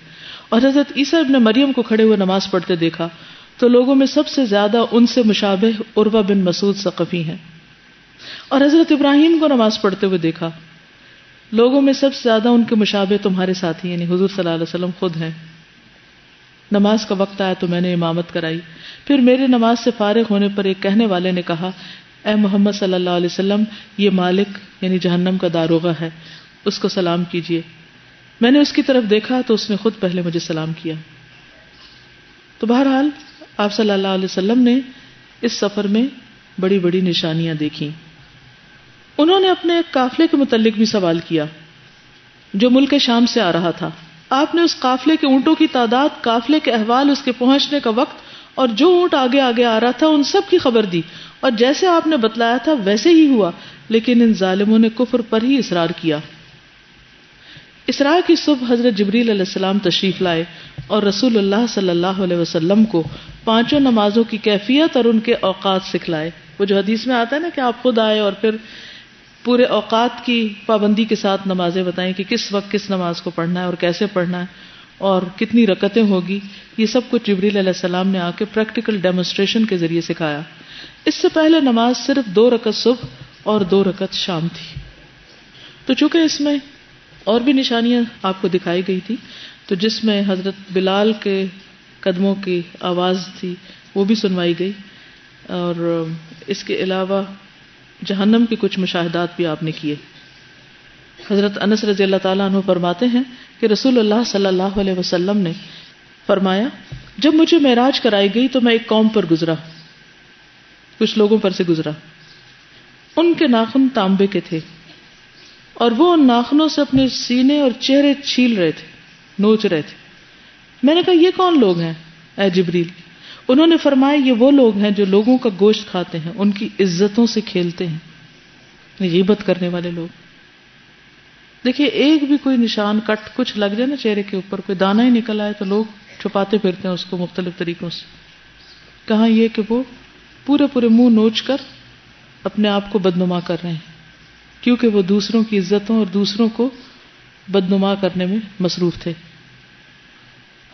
اور حضرت عیسیٰ ابن مریم کو کھڑے ہوئے نماز پڑھتے دیکھا تو لوگوں میں سب سے زیادہ ان سے مشابہ عروہ بن مسعود ثقفی ہیں. اور حضرت ابراہیم کو نماز پڑھتے ہوئے دیکھا، لوگوں میں سب سے زیادہ ان کے مشابہ تمہارے ساتھی یعنی حضور صلی اللہ علیہ وسلم خود ہیں. نماز کا وقت آیا تو میں نے امامت کرائی. پھر میرے نماز سے فارغ ہونے پر ایک کہنے والے نے کہا، اے محمد صلی اللہ علیہ وسلم، یہ مالک یعنی جہنم کا داروغہ ہے، اس کو سلام کیجیے. میں نے اس کی طرف دیکھا تو اس نے خود پہلے مجھے سلام کیا. تو بہرحال آپ صلی اللہ علیہ وسلم نے اس سفر میں بڑی بڑی نشانیاں دیکھیں. انہوں نے اپنے ایک قافلے کے متعلق بھی سوال کیا جو ملک شام سے آ رہا تھا. آپ نے اس قافلے کے اونٹوں کی تعداد، قافلے کے احوال، اس کے پہنچنے کا وقت اور جو اونٹ آگے آگے آ رہا تھا ان سب کی خبر دی، اور جیسے آپ نے بتلایا تھا ویسے ہی ہوا، لیکن ان ظالموں نے کفر پر ہی اصرار کیا. اسراء کی صبح حضرت جبریل علیہ السلام تشریف لائے اور رسول اللہ صلی اللہ علیہ وسلم کو 5 نمازوں کی کیفیت اور ان کے اوقات سکھلائے. وہ جو حدیث میں آتا ہے نا کہ آپ خود آئے اور پھر پورے اوقات کی پابندی کے ساتھ نمازیں بتائیں کہ کس وقت کس نماز کو پڑھنا ہے اور کیسے پڑھنا ہے اور کتنی رکعتیں ہوگی. یہ سب کچھ جبریل علیہ السلام نے آ کے پریکٹیکل ڈیمونسٹریشن کے ذریعے سکھایا. اس سے پہلے نماز صرف 2 رکعت صبح اور 2 رکعت شام تھی. تو چونکہ اس میں اور بھی نشانیاں آپ کو دکھائی گئی تھی، تو جس میں حضرت بلال کے قدموں کی آواز تھی وہ بھی سنوائی گئی، اور اس کے علاوہ جہنم کے کچھ مشاہدات بھی آپ نے کیے. حضرت انس رضی اللہ تعالیٰ عنہ فرماتے ہیں کہ رسول اللہ صلی اللہ علیہ وسلم نے فرمایا، جب مجھے معراج کرائی گئی تو میں ایک قوم پر گزرا، کچھ لوگوں پر سے گزرا. ان کے ناخن تانبے کے تھے اور وہ ان ناخنوں سے اپنے سینے اور چہرے چھیل رہے تھے، نوچ رہے تھے. میں نے کہا یہ کون لوگ ہیں اے جبریل؟ انہوں نے فرمایا یہ وہ لوگ ہیں جو لوگوں کا گوشت کھاتے ہیں، ان کی عزتوں سے کھیلتے ہیں، غیبت کرنے والے لوگ. دیکھیے ایک بھی کوئی نشان کٹ کچھ لگ جائے نا چہرے کے اوپر، کوئی دانہ ہی نکل آئے تو لوگ چھپاتے پھرتے ہیں اس کو مختلف طریقوں سے. کہاں یہ کہ وہ پورے منہ نوچ کر اپنے آپ کو بدنما کر رہے ہیں، کیونکہ وہ دوسروں کی عزتوں اور دوسروں کو بدنما کرنے میں مصروف تھے.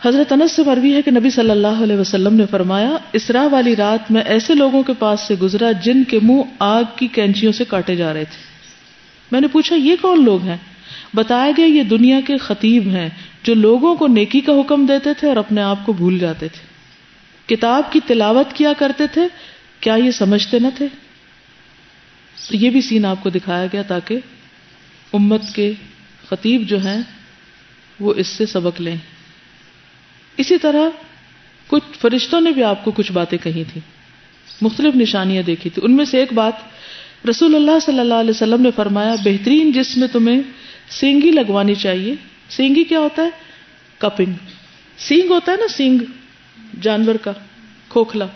حضرت انس سے مروی ہے کہ نبی صلی اللہ علیہ وسلم نے فرمایا، اسراء والی رات میں ایسے لوگوں کے پاس سے گزرا جن کے منہ آگ کی کینچیوں سے کاٹے جا رہے تھے. میں نے پوچھا یہ کون لوگ ہیں؟ بتایا گیا یہ دنیا کے خطیب ہیں جو لوگوں کو نیکی کا حکم دیتے تھے اور اپنے آپ کو بھول جاتے تھے. کتاب کی تلاوت کیا کرتے تھے، کیا یہ سمجھتے نہ تھے؟ تو یہ بھی سین آپ کو دکھایا گیا تاکہ امت کے خطیب جو ہیں وہ اس سے سبق لیں. اسی طرح کچھ فرشتوں نے بھی آپ کو کچھ باتیں کہی تھی، مختلف نشانیاں دیکھی تھی. ان میں سے ایک بات رسول اللہ صلی اللہ علیہ وسلم نے فرمایا، بہترین جسم میں تمہیں سینگی لگوانی چاہیے. سینگی کیا ہوتا ہے؟ کپنگ. سینگ ہوتا ہے نا، سینگ جانور کا کھوکھلا.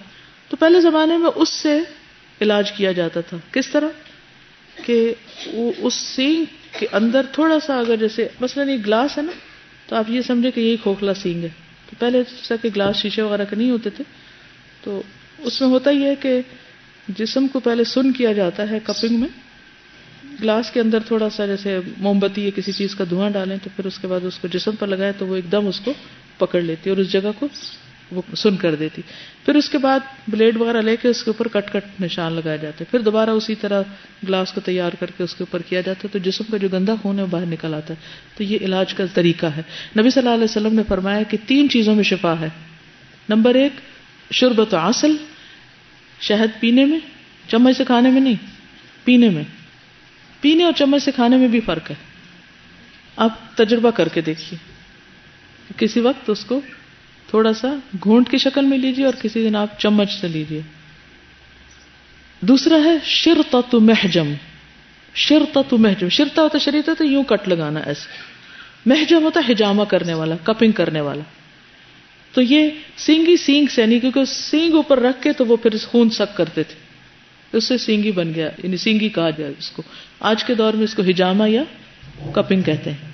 تو پہلے زمانے میں اس سے علاج کیا جاتا تھا. کس طرح کہ وہ اس سینگ کے اندر تھوڑا سا اگر جیسے مثلاً یہ گلاس ہے نا، تو آپ یہ سمجھے کہ یہی کھوکھلا سینگ ہے. تو پہلے جیسا کہ گلاس شیشے وغیرہ کے نہیں ہوتے تھے، تو اس میں ہوتا ہی ہے کہ جسم کو پہلے سن کیا جاتا ہے کپنگ میں. گلاس کے اندر تھوڑا سا جیسے موم بتی یا کسی چیز کا دھواں ڈالیں تو پھر اس کے بعد اس کو جسم پر لگائے تو وہ ایک دم اس کو پکڑ لیتی ہے اور اس جگہ کو وہ سن کر دیتی. پھر اس کے بعد بلیڈ وغیرہ لے کے اس کے اوپر کٹ کٹ نشان لگائے جاتے. پھر دوبارہ اسی طرح گلاس کو تیار کر کے اس کے اوپر کیا جاتا ہے تو جسم کا جو گندا خون ہے وہ باہر نکل آتا ہے. تو یہ علاج کا طریقہ ہے. نبی صلی اللہ علیہ وسلم نے فرمایا کہ 3 چیزوں میں شفا ہے. نمبر 1 شربت عسل، شہد پینے میں، چمچ سے کھانے میں نہیں، پینے میں. پینے اور چمچ سے کھانے میں بھی فرق ہے. آپ تجربہ کر کے دیکھیے. کسی وقت اس کو تھوڑا سا گھونٹ کی شکل میں لیجیے اور کسی دن آپ چمچ سے لیجیے. دوسرا ہے شرطۃ محجم. شرطۃ محجم، شرطہ ہوتا شریطہ تو یوں کٹ لگانا ایسے، محجم ہوتا حجامہ کرنے والا، کپنگ کرنے والا. تو یہ سینگی سینگ سے نہیں، کیونکہ سینگ اوپر رکھ کے تو وہ پھر خون سک کرتے تھے، اس سے سینگی بن گیا، یعنی سینگی کہا جائے اس کو. آج کے دور میں اس کو حجامہ یا کپنگ کہتے ہیں.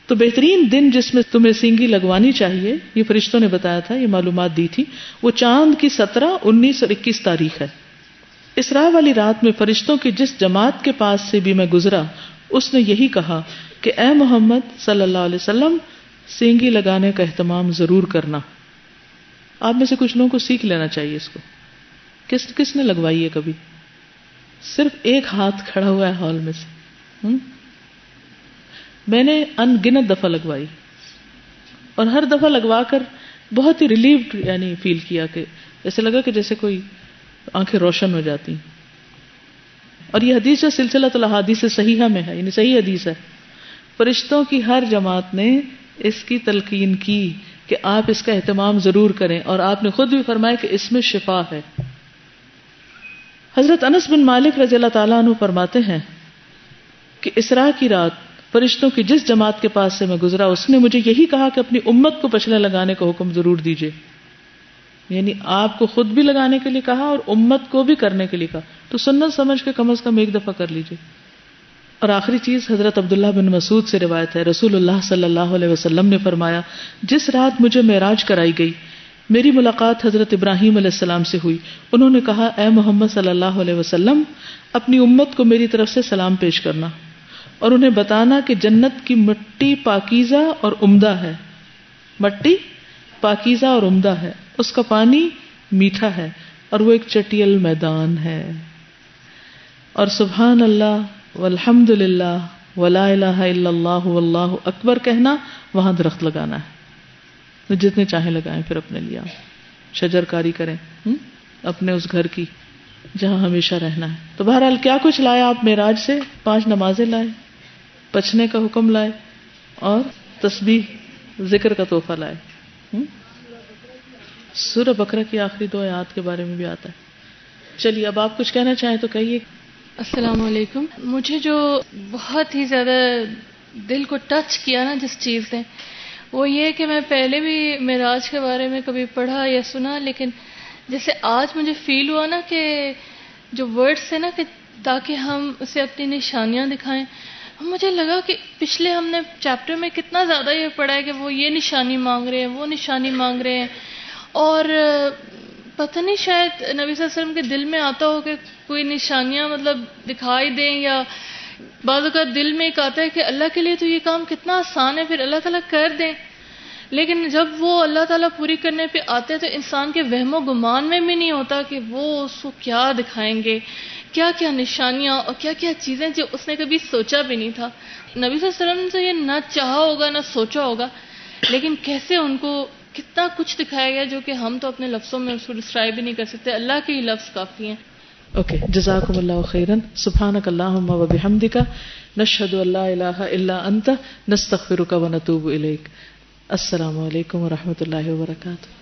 تو بہترین دن جس میں تمہیں سینگی لگوانی چاہیے، یہ فرشتوں نے بتایا تھا، یہ معلومات دی تھی، وہ چاند کی 17، 19 اور 21 تاریخ ہے. اسراء والی رات میں فرشتوں کی جس جماعت کے پاس سے بھی میں گزرا، اس نے یہی کہا کہ اے محمد صلی اللہ علیہ وسلم، سینگی لگانے کا اہتمام ضرور کرنا. آپ میں سے کچھ لوگوں کو سیکھ لینا چاہیے اس کو. کس نے لگوائی ہے کبھی؟ صرف ایک ہاتھ کھڑا ہوا ہے ہال میں سے. میں نے ان گنت دفعہ لگوائی اور ہر دفعہ لگوا کر بہت ہی ریلیوڈ یعنی فیل کیا، کہ ایسے لگا کہ جیسے کوئی آنکھیں روشن ہو جاتی. اور یہ حدیث جو سلسلہ الاحادیث صحیحہ میں ہے، یعنی صحیح حدیث ہے. فرشتوں کی ہر جماعت نے اس کی تلقین کی کہ آپ اس کا اہتمام ضرور کریں، اور آپ نے خود بھی فرمایا کہ اس میں شفا ہے. حضرت انس بن مالک رضی اللہ تعالیٰ عنہ فرماتے ہیں کہ اسراء کی رات فرشتوں کی جس جماعت کے پاس سے میں گزرا، اس نے مجھے یہی کہا کہ اپنی امت کو پچھلے لگانے کا حکم ضرور دیجیے. یعنی آپ کو خود بھی لگانے کے لیے کہا اور امت کو بھی کرنے کے لیے کہا. تو سنت سمجھ کے کم از کم ایک دفعہ کر لیجیے. اور آخری چیز حضرت عبداللہ بن مسعود سے روایت ہے، رسول اللہ صلی اللہ علیہ وسلم نے فرمایا، جس رات مجھے معراج کرائی گئی، میری ملاقات حضرت ابراہیم علیہ السلام سے ہوئی. انہوں نے کہا، اے محمد صلی اللہ علیہ وسلم، اپنی امت کو میری طرف سے سلام پیش کرنا اور انہیں بتانا کہ جنت کی مٹی پاکیزہ اور عمدہ ہے. مٹی پاکیزہ اور عمدہ ہے، اس کا پانی میٹھا ہے اور وہ ایک چٹیل میدان ہے. اور سبحان اللہ والحمد للہ ولا الہ الا اللہ واللہ اکبر کہنا، وہاں درخت لگانا ہے. جتنے چاہیں لگائیں، پھر اپنے لیے شجر کاری کریں اپنے اس گھر کی جہاں ہمیشہ رہنا ہے. تو بہرحال کیا کچھ لائے آپ معراج سے؟ 5 نمازیں لائے، پچھنے کا حکم لائے اور تسبیح ذکر کا تحفہ لائے. سورہ بقرہ کی آخری 2 آیات کے بارے میں بھی آتا ہے. چلیے اب آپ کچھ کہنا چاہیں تو کہیے. السلام علیکم. مجھے جو بہت ہی زیادہ دل کو ٹچ کیا نا جس چیز نے، وہ یہ کہ میں پہلے بھی معراج کے بارے میں کبھی پڑھا یا سنا، لیکن جیسے آج مجھے فیل ہوا نا کہ جو ورڈز تھے نا کہ تاکہ ہم اسے اپنی نشانیاں دکھائیں، مجھے لگا کہ پچھلے ہم نے چیپٹر میں کتنا زیادہ یہ پڑھا ہے کہ وہ یہ نشانی مانگ رہے ہیں، وہ نشانی مانگ رہے ہیں، اور پتہ نہیں شاید نبی صلی اللہ علیہ وسلم کے دل میں آتا ہو کہ کوئی نشانیاں مطلب دکھائی دیں، یا بعض اوقات دل میں ایک آتا ہے کہ اللہ کے لیے تو یہ کام کتنا آسان ہے، پھر اللہ تعالیٰ کر دیں. لیکن جب وہ اللہ تعالیٰ پوری کرنے پہ آتے ہیں تو انسان کے وہم و گمان میں بھی نہیں ہوتا کہ وہ اس کو کیا دکھائیں گے، کیا کیا نشانیاں اور کیا کیا چیزیں جو اس نے کبھی سوچا بھی نہیں تھا. نبی صلی اللہ علیہ وسلم سے یہ نہ چاہا ہوگا نہ سوچا ہوگا، لیکن کیسے ان کو کتنا کچھ دکھایا گیا جو کہ ہم تو اپنے لفظوں میں اس کو ڈسکرائب بھی نہیں کر سکتے. اللہ کے ہی لفظ کافی ہیں. اوکے، جزاکم اللہ خیرا. سبحانک اللہم و بحمدک، نشہد ان لا الہ الا انت، نستغفرک و نتوب الیک. السلام علیکم و رحمۃ اللہ وبرکاتہ.